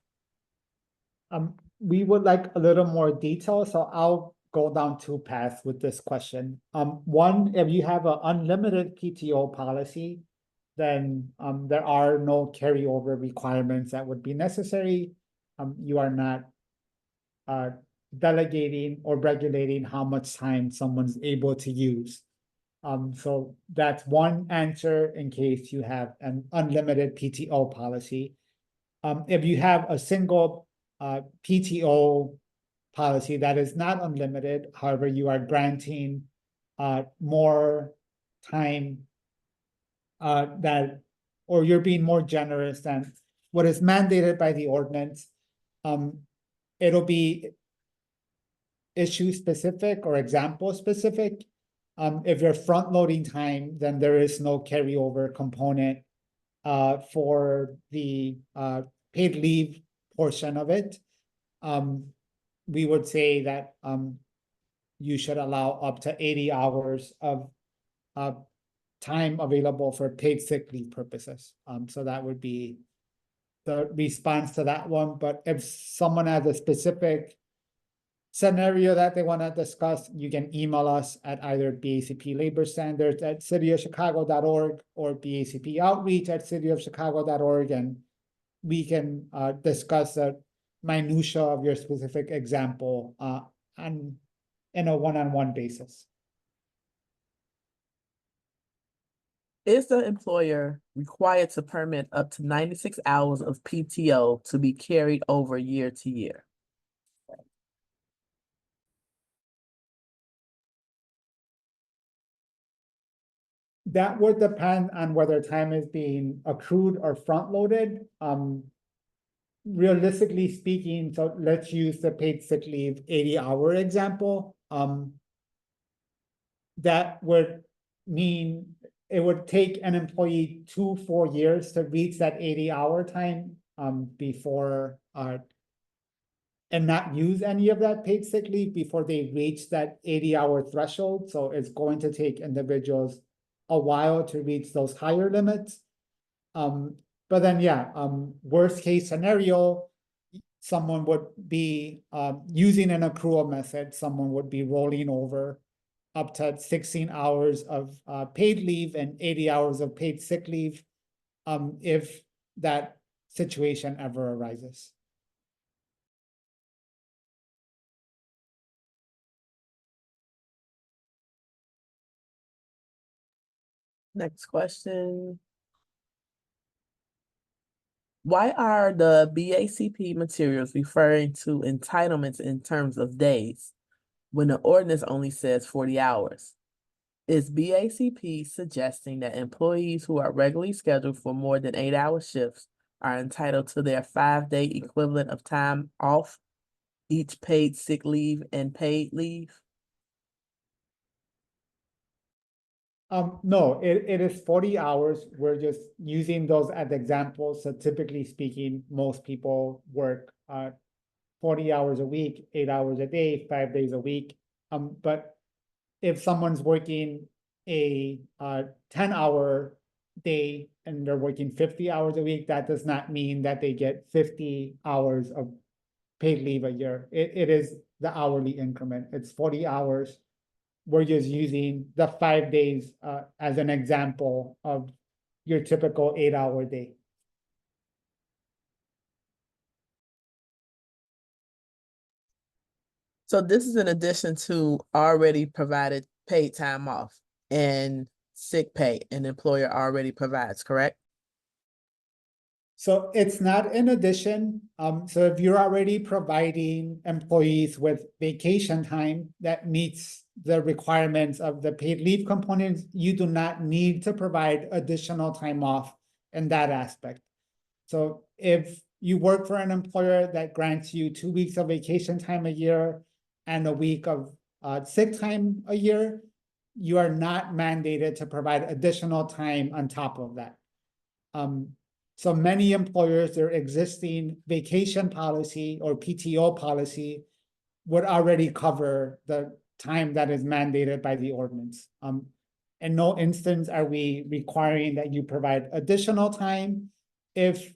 We would like a little more detail, so I'll go down two paths with this question. One, if you have an unlimited PTO policy, then there are no carryover requirements that would be necessary. You are not delegating or regulating how much time someone's able to use. So that's one answer in case you have an unlimited PTO policy. If you have a single PTO policy that is not unlimited, however, you are granting more time or you're being more generous than what is mandated by the ordinance. It'll be issue specific or example specific. If you're front loading time, then there is no carryover component for the paid leave portion of it. We would say that you should allow up to 80 hours of time available for paid sick leave purposes. So that would be the response to that one. But if someone has a specific scenario that they want to discuss, you can email us at either BACP Labor Standards at cityofchicago.org or BACP Outreach at cityofchicago.org, and we can discuss the minutia of your specific example in a one-on-one basis. Is the employer required to permit up to 96 hours of PTO to be carried over year to year? That would depend on whether time is being accrued or front-loaded. Realistically speaking, so let's use the paid sick leave 80-hour example. That would mean it would take an employee 2-4 years to reach that 80-hour time before and not use any of that paid sick leave before they reach that 80-hour threshold. So it's going to take individuals a while to reach those higher limits. But then, yeah, worst case scenario, someone would be using an accrual method. Someone would be rolling over up to 16 hours of paid leave and 80 hours of paid sick leave if that situation ever arises. Next question. Why are the BACP materials referring to entitlements in terms of days when the ordinance only says 40 hours? Is BACP suggesting that employees who are regularly scheduled for more than 8-hour shifts are entitled to their 5-day equivalent of time off, each paid sick leave and paid leave? No, it is 40 hours. We're just using those as examples. So typically speaking, most people work 40 hours a week, 8 hours a day, 5 days a week. But if someone's working a 10-hour day and they're working 50 hours a week, that does not mean that they get 50 hours of paid leave a year. It is the hourly increment. It's 40 hours. We're just using the 5 days as an example of your typical 8-hour day. So this is in addition to already provided paid time off and sick pay an employer already provides, correct? So it's not in addition. So if you're already providing employees with vacation time that meets the requirements of the paid leave components, you do not need to provide additional time off in that aspect. So if you work for an employer that grants you 2 weeks of vacation time a year and a week of sick time a year, you are not mandated to provide additional time on top of that. So many employers, their existing vacation policy or PTO policy would already cover the time that is mandated by the ordinance. In no instance are we requiring that you provide additional time. if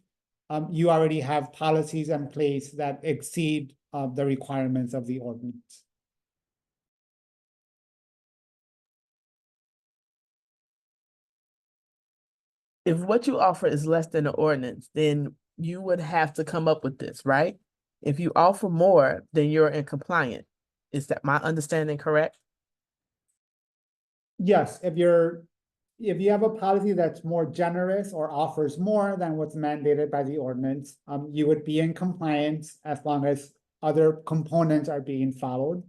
you already have policies in place that exceed the requirements of the ordinance. If what you offer is less than the ordinance, then you would have to come up with this, right? If you offer more, then you're in compliant. Is that my understanding correct? Yes, if you have a policy that's more generous or offers more than what's mandated by the ordinance, you would be in compliance as long as other components are being followed.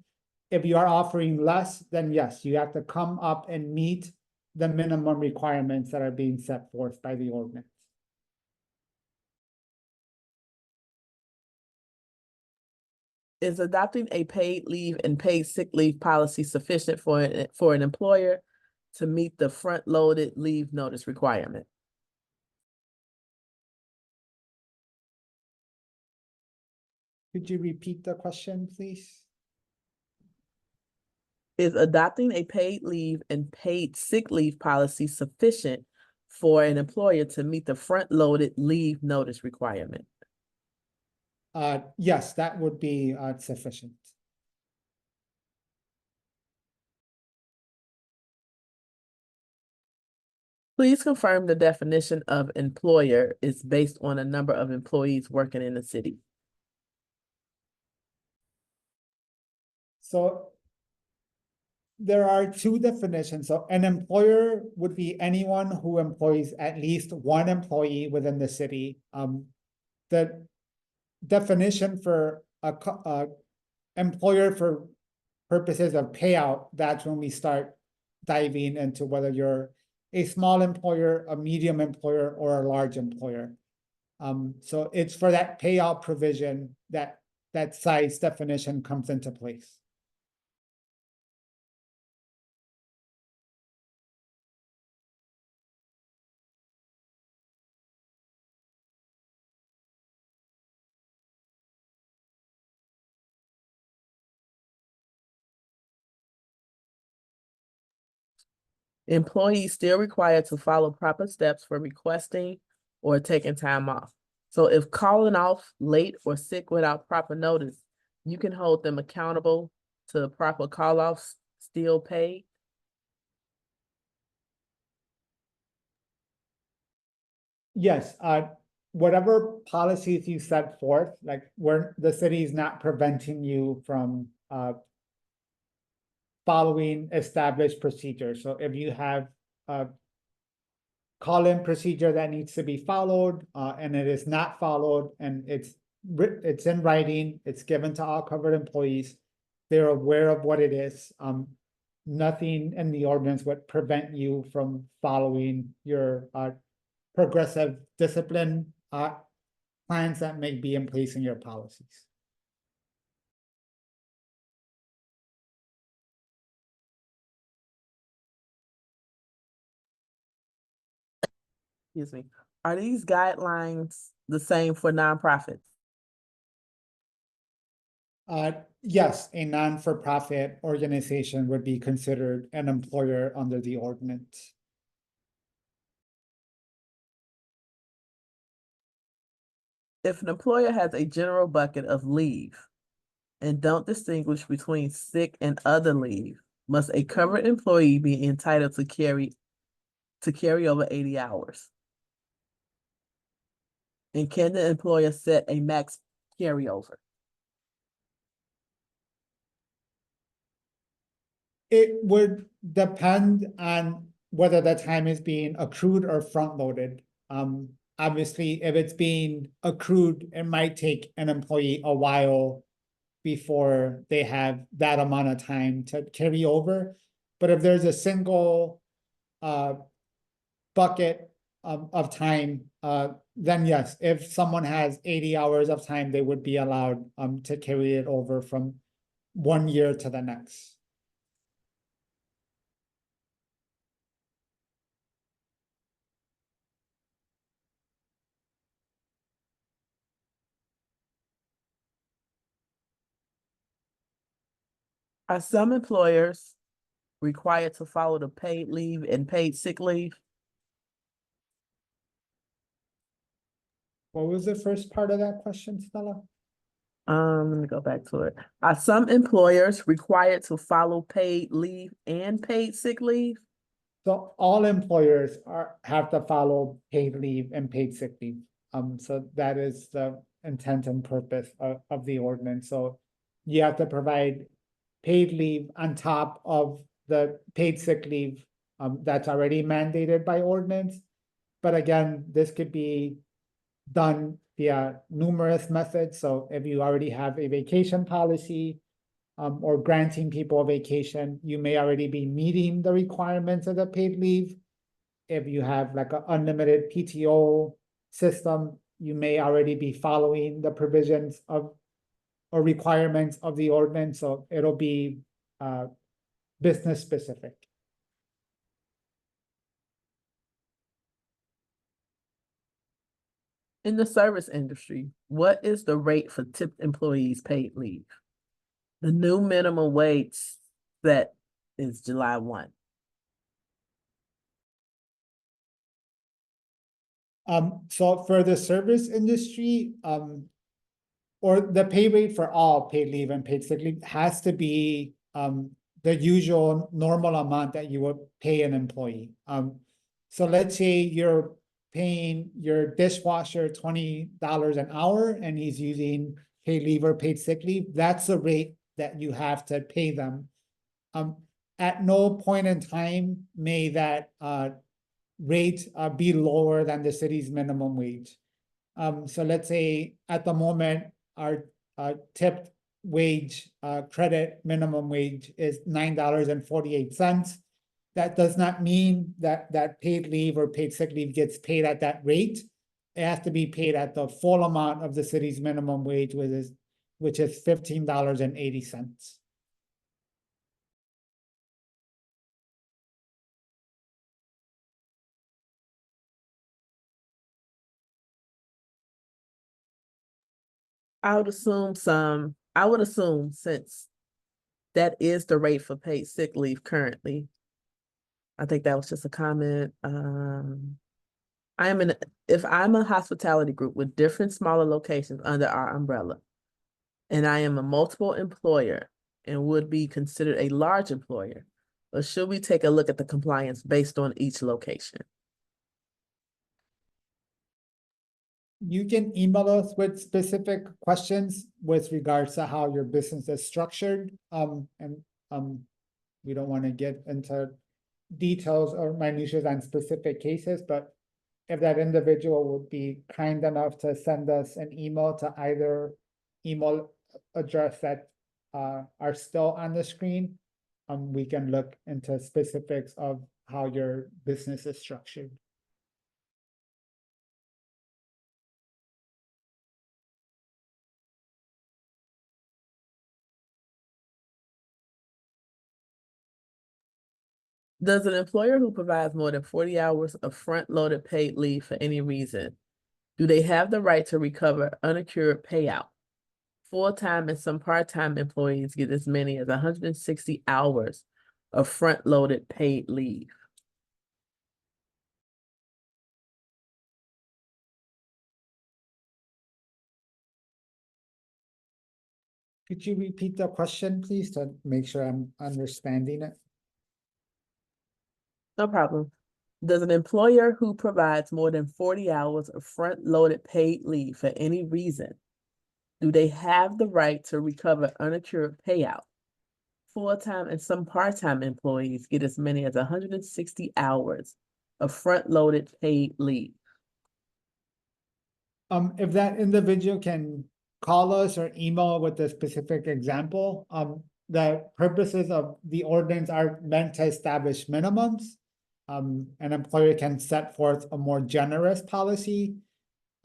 If you are offering less, then yes, you have to come up and meet the minimum requirements that are being set forth by the ordinance. Is adopting a paid leave and paid sick leave policy sufficient for an employer to meet the front-loaded leave notice requirement? Could you repeat the question, please? Is adopting a paid leave and paid sick leave policy sufficient for an employer to meet the front-loaded leave notice requirement? Yes, that would be sufficient. Please confirm the definition of employer is based on a number of employees working in the city. So there are two definitions. So an employer would be anyone who employs at least one employee within the city. The definition for a employer for purposes of payout, that's when we start diving into whether you're a small employer, a medium employer, or a large employer. So it's for that payout provision that that size definition comes into place. Employees still required to follow proper steps for requesting or taking time off. So if calling off late or sick without proper notice, you can hold them accountable to proper call-offs still paid. Yes, whatever policies you set forth, like where the city is not preventing you from following established procedures. So if you have a call-in procedure that needs to be followed, and it is not followed, and it's in writing, it's given to all covered employees, they're aware of what it is. Nothing in the ordinance would prevent you from following your progressive discipline plans that may be in place in your policies. Excuse me. Are these guidelines the same for nonprofits? Yes, a non-for-profit organization would be considered an employer under the ordinance. If an employer has a general bucket of leave and don't distinguish between sick and other leave, must a covered employee be entitled to carry over 80 hours? And can the employer set a max carryover? It would depend on whether the time is being accrued or front-loaded. Obviously, if it's being accrued, it might take an employee a while before they have that amount of time to carry over. But if there's a single bucket of time, then yes, if someone has 80 hours of time, they would be allowed to carry it over from 1 year to the next. Are some employers required to follow the paid leave and paid sick leave? What was the first part of that question, Stella? Let me go back to it. Are some employers required to follow paid leave and paid sick leave? So all employers have to follow paid leave and paid sick leave. So that is the intent and purpose of the ordinance. So you have to provide paid leave on top of the paid sick leave that's already mandated by ordinance. But again, this could be done via numerous methods. So if you already have a vacation policy or granting people a vacation, you may already be meeting the requirements of the paid leave. If you have like an unlimited PTO system, you may already be following the provisions of or requirements of the ordinance. So it'll be business specific. In the service industry, what is the rate for tipped employees paid leave? The new minimum wage set is July 1. So for the service industry, or the pay rate for all paid leave and paid sick leave has to be the usual normal amount that you would pay an employee. So let's say you're paying your dishwasher $20 an hour and he's using paid leave or paid sick leave, that's the rate that you have to pay them. At no point in time may that rate be lower than the city's minimum wage. So let's say at the moment, our tipped wage credit minimum wage is $9.48. That does not mean that paid leave or paid sick leave gets paid at that rate. It has to be paid at the full amount of the city's minimum wage, which is $15.80. I would assume since that is the rate for paid sick leave currently. I think that was just a comment. If I'm a hospitality group with different smaller locations under our umbrella, and I am a multiple employer and would be considered a large employer, or should we take a look at the compliance based on each location? You can email us with specific questions with regards to how your business is structured. We don't want to get into details or minutiae on specific cases, but if that individual would be kind enough to send us an email to either email address that are still on the screen, we can look into specifics of how your business is structured. Does an employer who provides more than 40 hours of front-loaded paid leave for any reason, do they have the right to recover unaccrued payout? Full-time and some part-time employees get as many as 160 hours of front-loaded paid leave. Could you repeat the question, please, to make sure I'm understanding it? No problem. Does an employer who provides more than 40 hours of front-loaded paid leave for any reason, do they have the right to recover unaccrued payout? Full-time and some part-time employees get as many as 160 hours of front-loaded paid leave. If that individual can call us or email with a specific example, the purposes of the ordinance are meant to establish minimums. An employer can set forth a more generous policy.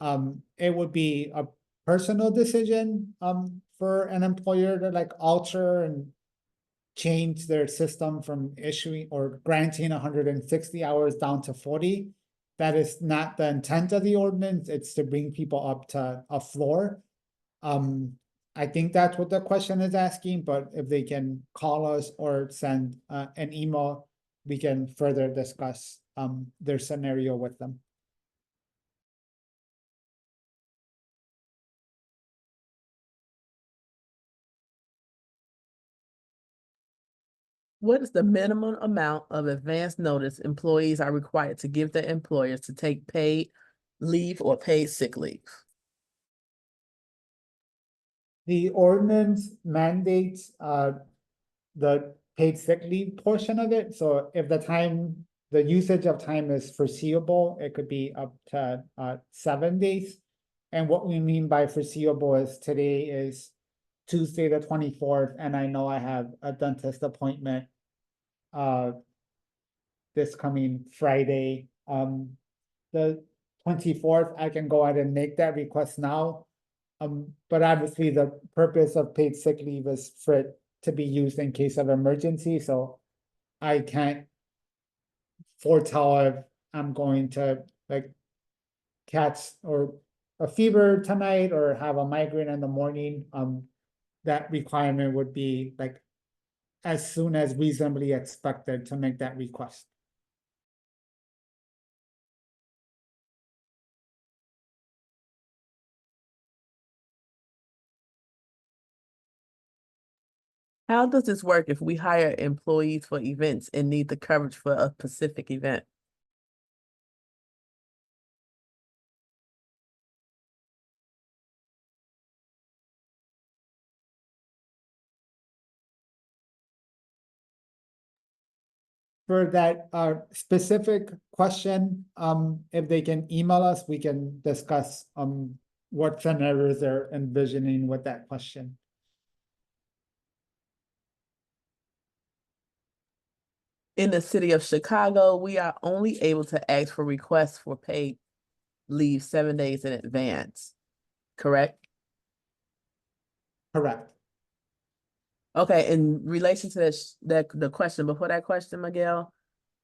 It would be a personal decision, for an employer to like alter and change their system from issuing or granting 160 hours down to 40. That is not the intent of the ordinance. It's to bring people up to a floor. I think that's what the question is asking, but if they can call us or send an email, we can further discuss their scenario with them. What is the minimum amount of advance notice employees are required to give their employers to take paid leave or paid sick leave? The ordinance mandates the paid sick leave portion of it. So if the usage of time is foreseeable, it could be up to 7 days. And what we mean by foreseeable is today is Tuesday, the 24th, and I know I have a dentist appointment this coming Friday. The 24th, I can go ahead and make that request now. But obviously the purpose of paid sick leave is for it to be used in case of emergency, so I can't foretell if I'm going to like catch or a fever tonight or have a migraine in the morning. That requirement would be like as soon as reasonably expected to make that request. How does this work if we hire employees for events and need the coverage for a specific event? For that specific question, if they can email us, we can discuss what scenarios they're envisioning with that question. In the city of Chicago, we are only able to ask for requests for paid leave 7 days in advance, correct? Correct. Okay, in relation to the question before that question, Miguel,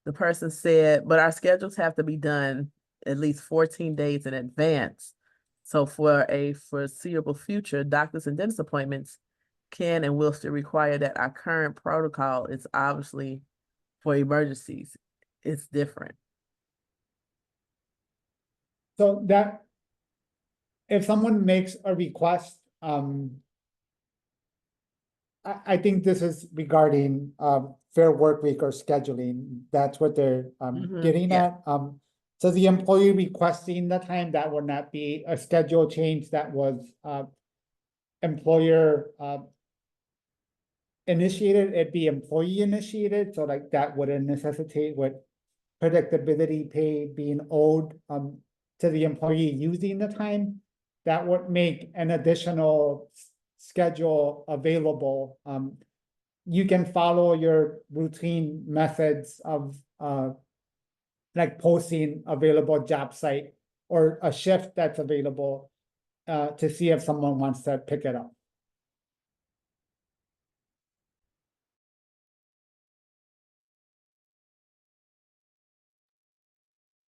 the person said, but our schedules have to be done at least 14 days in advance. So for a foreseeable future, doctors and dentist appointments can and will still require that our current protocol is obviously for emergencies. It's different. So that if someone makes a request, I think this is regarding fair work week or scheduling. That's what they're getting Yeah. at. So the employee requesting the time, that would not be a schedule change, that was employer initiated, it'd be employee initiated, so like that wouldn't necessitate with predictability pay being owed to the employee using the time. That would make an additional schedule available. You can follow your routine methods of like posting available job site or a shift that's available to see if someone wants to pick it up.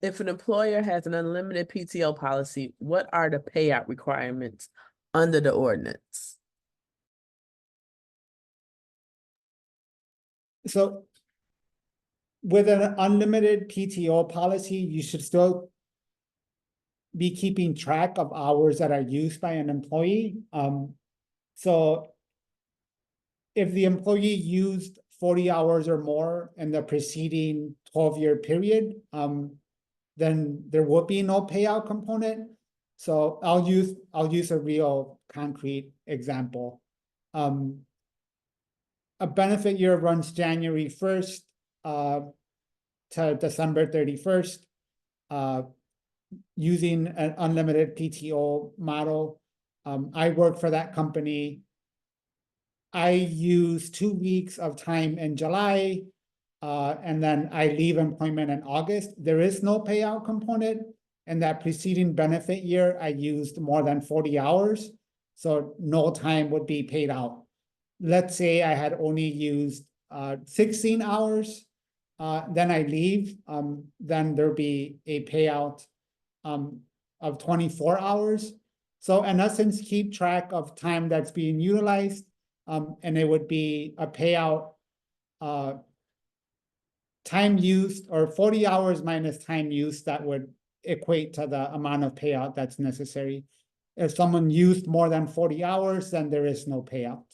If an employer has an unlimited PTO policy, what are the payout requirements under the ordinance? So with an unlimited PTO policy, you should still be keeping track of hours that are used by an employee. So if the employee used 40 hours or more in the preceding 12-year period, then there would be no payout component. So I'll use a real concrete example. A benefit year runs January 1st to December 31st. Using an unlimited PTO model. I work for that company. I use 2 weeks of time in July, and then I leave employment in August. There is no payout component. In that preceding benefit year, I used more than 40 hours, so no time would be paid out. Let's say I had only used 16 hours, then I leave, then there'll be a payout of 24 hours. So in essence, keep track of time that's being utilized, and it would be a payout time used, or 40 hours minus time used, that would equate to the amount of payout that's necessary. If someone used more than 40 hours, then there is no payout.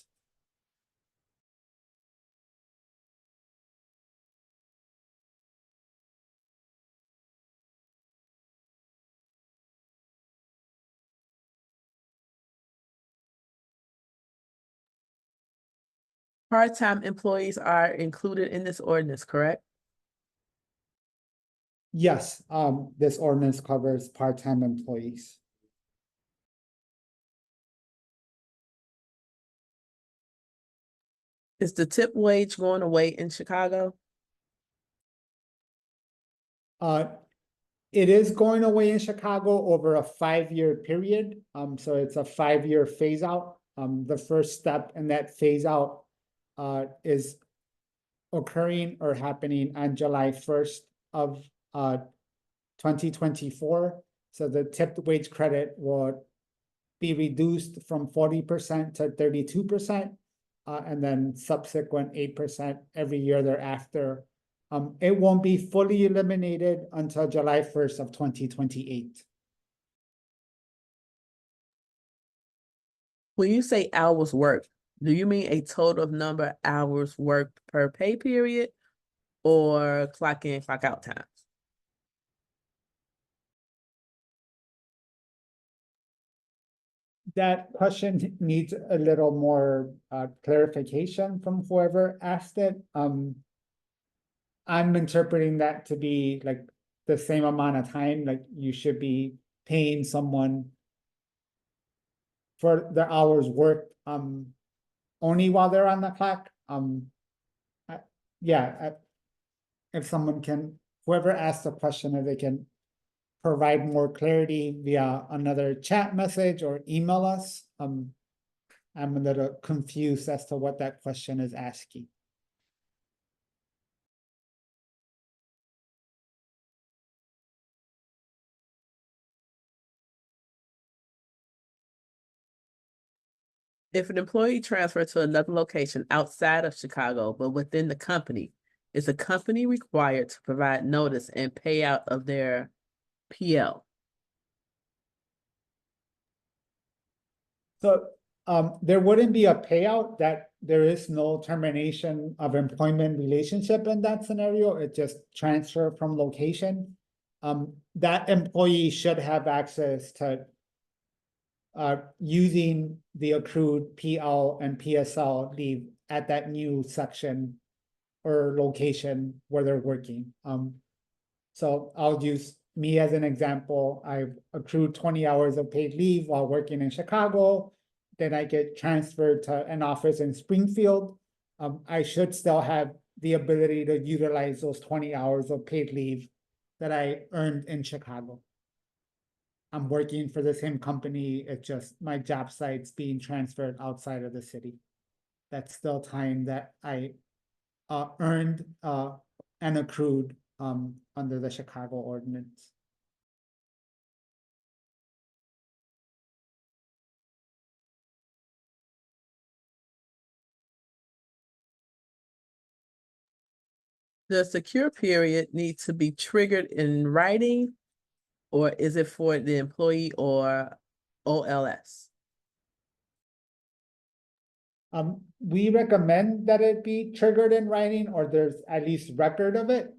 part-time employees are included in this ordinance, correct? Yes, this ordinance covers part-time employees. Is the tip wage going away in Chicago? It is going away in Chicago over a 5-year period. So it's a 5-year phase out. The first step in that phase out is occurring or happening on July 1st of 2024. So the tipped wage credit will be reduced from 40% to 32%, and then subsequent 8% every year thereafter. It won't be fully eliminated until July 1st of 2028. When you say hours worked, do you mean a total of number of hours worked per pay period or clock in, clock out times? That question needs a little more clarification from whoever asked it. I'm interpreting that to be like the same amount of time, like you should be paying someone for the hours worked only while they're on the clock. If someone can, whoever asked the question, if they can provide more clarity via another chat message or email us. I'm a little confused as to what that question is asking. If an employee transferred to another location outside of Chicago, but within the company, is the company required to provide notice and payout of their PL? So there wouldn't be a payout, that there is no termination of employment relationship in that scenario. It just transfer from location. That employee should have access to using the accrued PL and PSL leave at that new section or location where they're working. So I'll use me as an example. I've accrued 20 hours of paid leave while working in Chicago. Then I get transferred to an office in Springfield. I should still have the ability to utilize those 20 hours of paid leave that I earned in Chicago. I'm working for the same company. It's just my job site's being transferred outside of the city. That's still time that I earned and accrued under the Chicago ordinance. Does the cure period need to be triggered in writing, or is it for the employee or OLS? We recommend that it be triggered in writing, or there's at least record of it.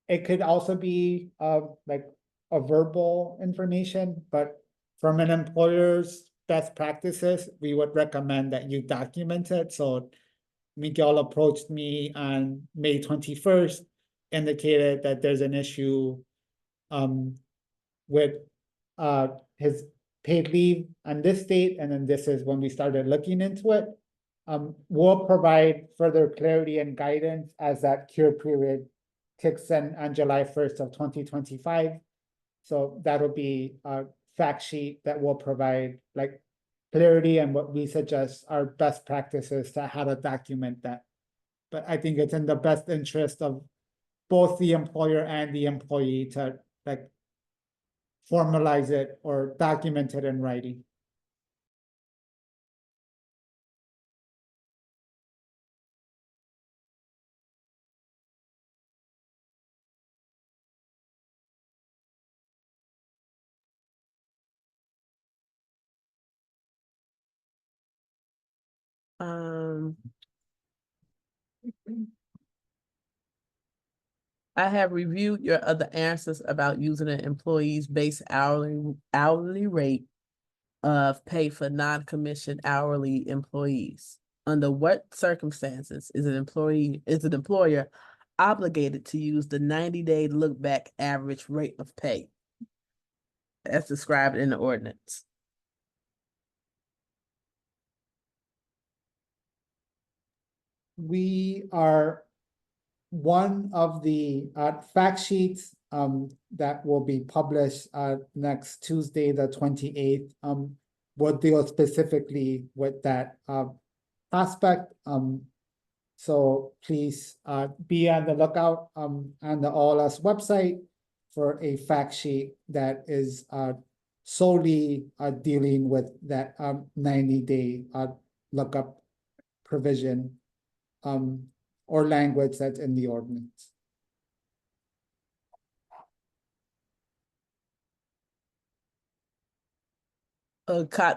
It could also be like a verbal information, but from an employer's best practices, we would recommend that you document it. So Miguel approached me on May 21st, indicated that there's an issue with his paid leave on this date, and then this is when we started looking into it. We'll provide further clarity and guidance as that cure period kicks in on July 1st of 2025. So that'll be a fact sheet that will provide like clarity and what we suggest are best practices to how to document that. But I think it's in the best interest of both the employer and the employee to like formalize it or document it in writing. I have reviewed your other answers about using an employee's base hourly rate of pay for non-commissioned hourly employees. Under what circumstances is an employer obligated to use the 90-day look back average rate of pay as described in the ordinance? We are one of the fact sheets that will be published next Tuesday, the 28th, will deal specifically with that aspect. So please be on the lookout on the OLS website for a fact sheet that is solely dealing with that 90-day lookup provision or language that's in the ordinance.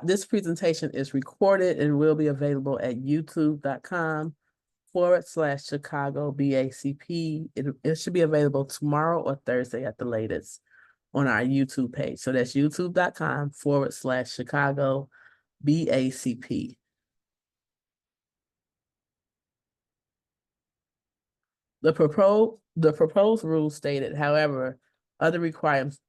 This presentation is recorded and will be available at youtube.com/Chicago BACP. It should be available tomorrow or Thursday at the latest on our YouTube page. So that's youtube.com/Chicago BACP. The proposed rules stated, however, other requirements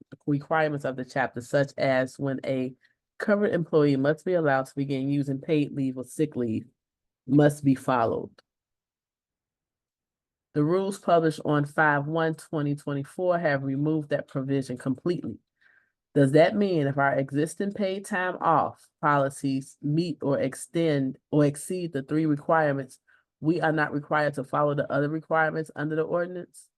of the chapter, such as when a covered employee must be allowed to begin using paid leave or sick leave, must be followed. The rules published on 5/1/2024 have removed that provision completely. Does that mean if our existing paid time off policies meet or exceed the 3 requirements, we are not required to follow the other requirements under the ordinance?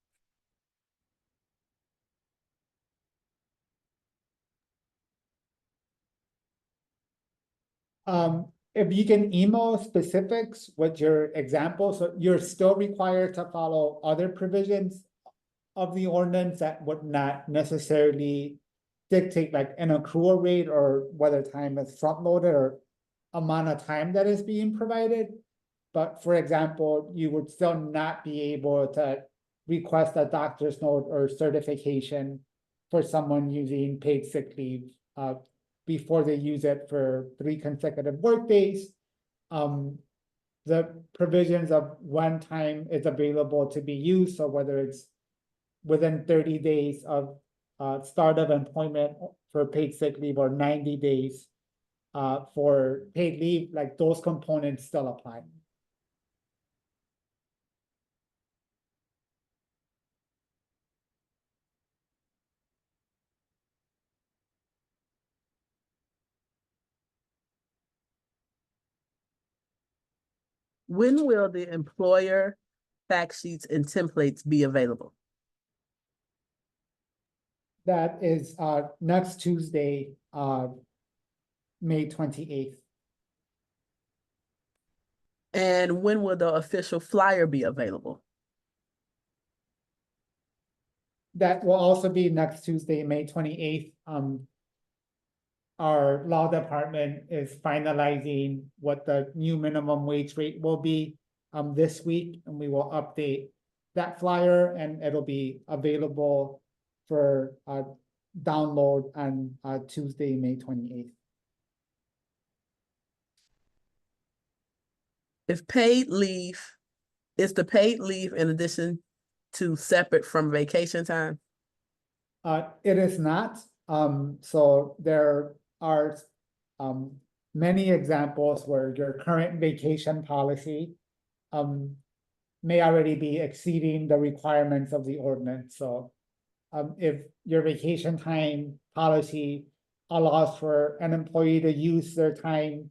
If you can email specifics with your examples, so you're still required to follow other provisions of the ordinance that would not necessarily dictate like an accrual rate or whether time is front loaded or amount of time that is being provided. But for example, you would still not be able to request a doctor's note or certification for someone using paid sick leave before they use it for 3 consecutive workdays. The provisions of when time is available to be used, so whether it's within 30 days of start of employment for paid sick leave or 90 days for paid leave, like those components still apply. When will the employer fact sheets and templates be available? That is next Tuesday, May 28th. And when will the official flyer be available? That will also be next Tuesday, May 28th. Our law department is finalizing what the new minimum wage rate will be this week, and we will update that flyer, and it'll be available for download on Tuesday, May 28th. Is the paid leave in addition to separate from vacation time? It is not. So there are many examples where your current vacation policy may already be exceeding the requirements of the ordinance. So if your vacation time policy allows for an employee to use their time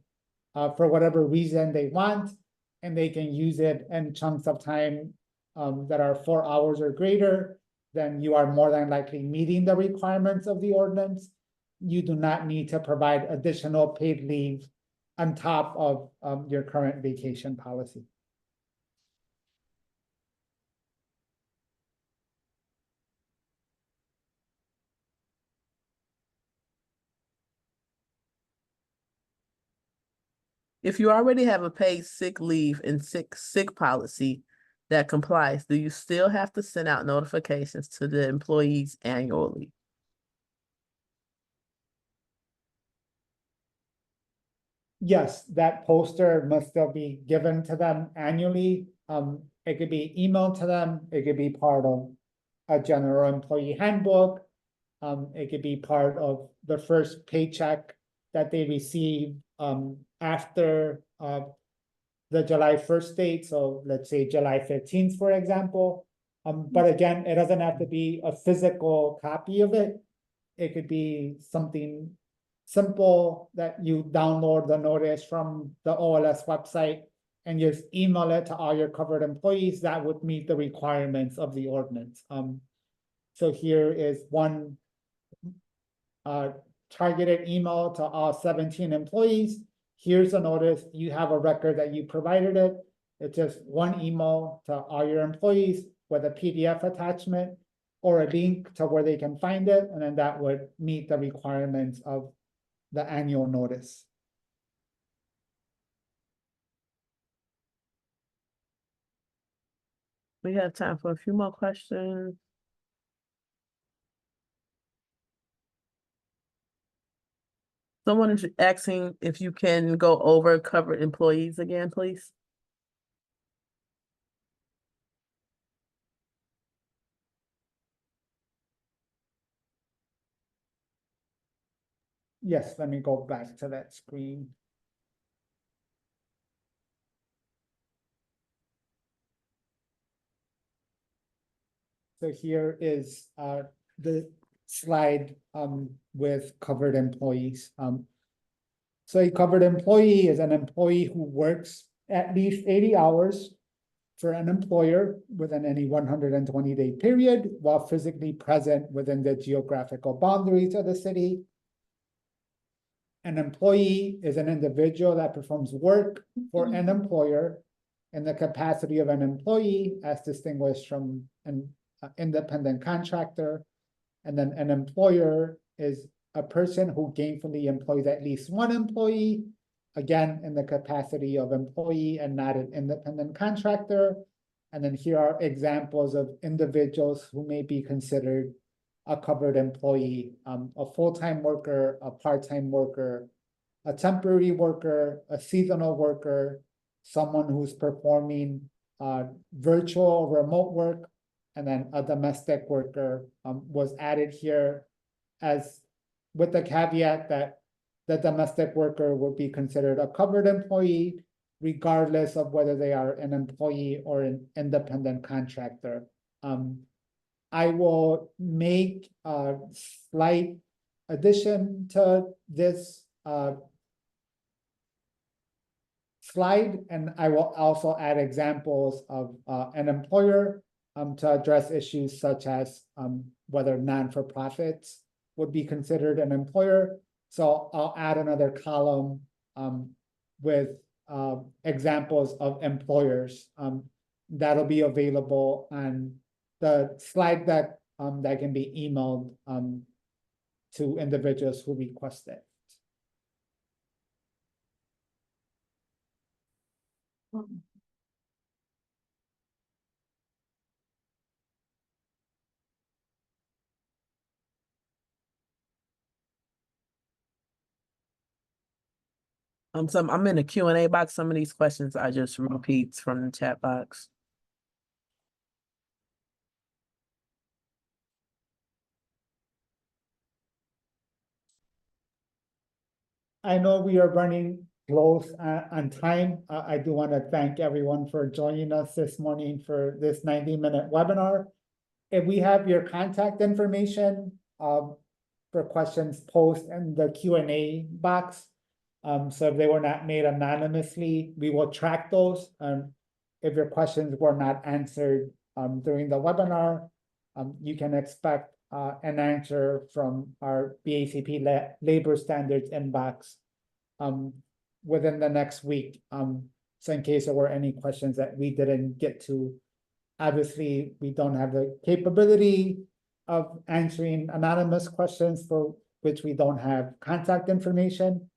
for whatever reason they want, and they can use it in chunks of time that are 4 hours or greater, then you are more than likely meeting the requirements of the ordinance. You do not need to provide additional paid leave on top of your current vacation policy. If you already have a paid sick leave and sick policy that complies, do you still have to send out notifications to the employees annually? Yes, that poster must still be given to them annually. It could be emailed to them, it could be part of a general employee handbook. It could be part of the first paycheck that they receive, after, the July 1st date, so let's say July 15th, for example. But again, it doesn't have to be a physical copy of it. It could be something simple that you download the notice from the OLS website and just email it to all your covered employees that would meet the requirements of the ordinance. So here is one targeted email to all 17 employees. Here's a notice, you have a record that you provided it. It's just one email to all your employees with a PDF attachment or a link to where they can find it, and then that would meet the requirements of the annual notice. We have time for a few more questions. Someone is asking if you can go over covered employees again, please. Yes, let me go back to that screen. So here is the slide with covered employees. So a covered employee is an employee who works at least 80 hours for an employer within any 120-day period while physically present within the geographical boundaries of the city. An employee is an individual that performs work for an employer in the capacity of an employee as distinguished from an independent contractor. And then an employer is a person who gainfully employs at least one employee, again, in the capacity of employee and not an independent contractor. And then here are examples of individuals who may be considered a covered employee, a full-time worker, a part-time worker, a temporary worker, a seasonal worker, someone who's performing virtual remote work, and then a domestic worker was added here as with the caveat that the domestic worker would be considered a covered employee, regardless of whether they are an employee or an independent contractor. I will make a slight addition to this slide, and I will also add examples of an employer to address issues such as whether non-for-profits would be considered an employer. So I'll add another column with examples of employers that'll be available on the slide deck that can be emailed to individuals who request it. I'm in the Q&A box. Some of these questions I just repeats from the chat box. I know we are running close on time. I do want to thank everyone for joining us this morning for this 90-minute webinar. If we have your contact information for questions, post in the Q&A box. So if they were not made anonymously, we will track those. If your questions were not answered during the webinar, you can expect an answer from our BACP labor standards inbox within the next week. So in case there were any questions that we didn't get to, obviously we don't have the capability of answering anonymous questions for which we don't have contact information.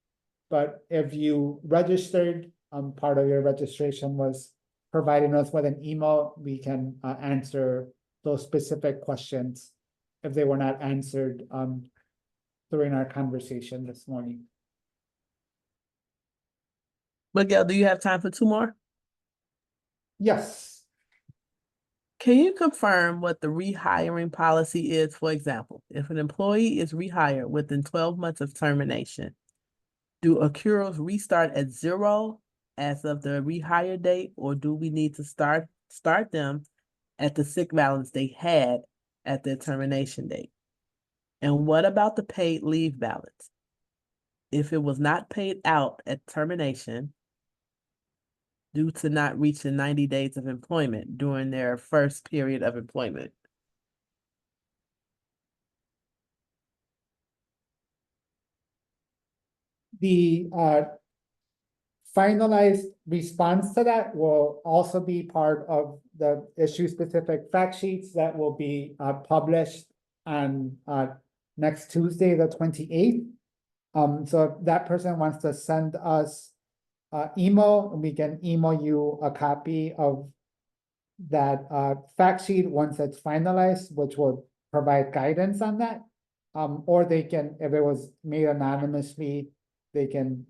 But if you registered, part of your registration was providing us with an email, we can answer those specific questions if they were not answered during our conversation this morning. Miguel, do you have time for two more? Yes. Can you confirm what the rehiring policy is? For example, if an employee is rehired within 12 months of termination, do accruals restart at 0 as of the rehire date, or do we need to start them at the sick balance they had at their termination date? And what about the paid leave balance? If it was not paid out at termination due to not reaching 90 days of employment during their first period of employment. The finalized response to that will also be part of the issue-specific fact sheets that will be published on next Tuesday, the 28th. So if that person wants to send us email, we can email you a copy of that fact sheet once it's finalized, which will provide guidance on that. Or they can, if it was made anonymously, they can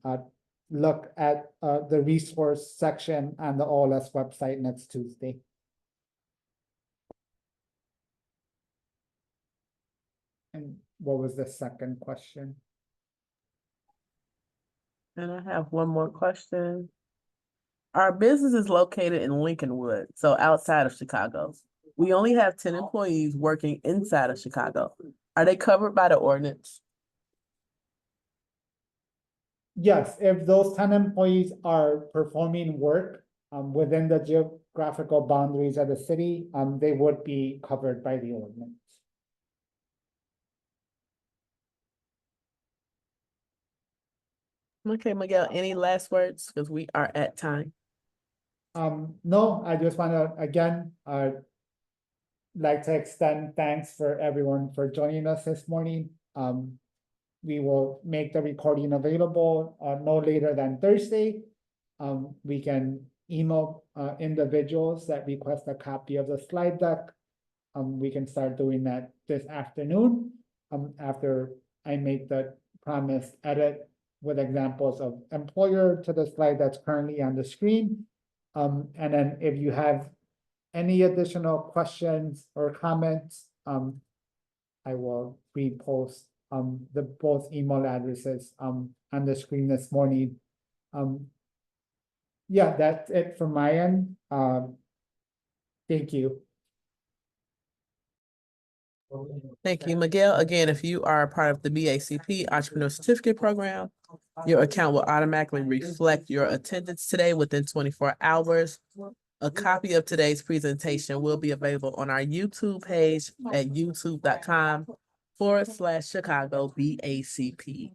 look at the resource section on the OLS website next Tuesday. And what was the second question? And I have one more question. Our business is located in Lincolnwood, so outside of Chicago. We only have 10 employees working inside of Chicago. Are they covered by the ordinance? Yes, if those 10 employees are performing work within the geographical boundaries of the city, they would be covered by the ordinance. Okay, Miguel, any last words? Because we are at time. No, I just want to again like to extend thanks for everyone for joining us this morning. We will make the recording available no later than Thursday. We can email individuals that request a copy of the slide deck. We can start doing that this afternoon after I make the promised edit with examples of employer to the slide that's currently on the screen. And then if you have any additional questions or comments, I will repost the both email addresses on the screen this morning. Yeah, that's it from my end. Thank you. Thank you, Miguel. Again, if you are a part of the BACP Entrepreneur Certificate Program, your account will automatically reflect your attendance today within 24 hours. A copy of today's presentation will be available on our YouTube page at youtube.com/Chicago BACP.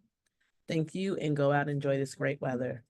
Thank you, and go out and enjoy this great weather.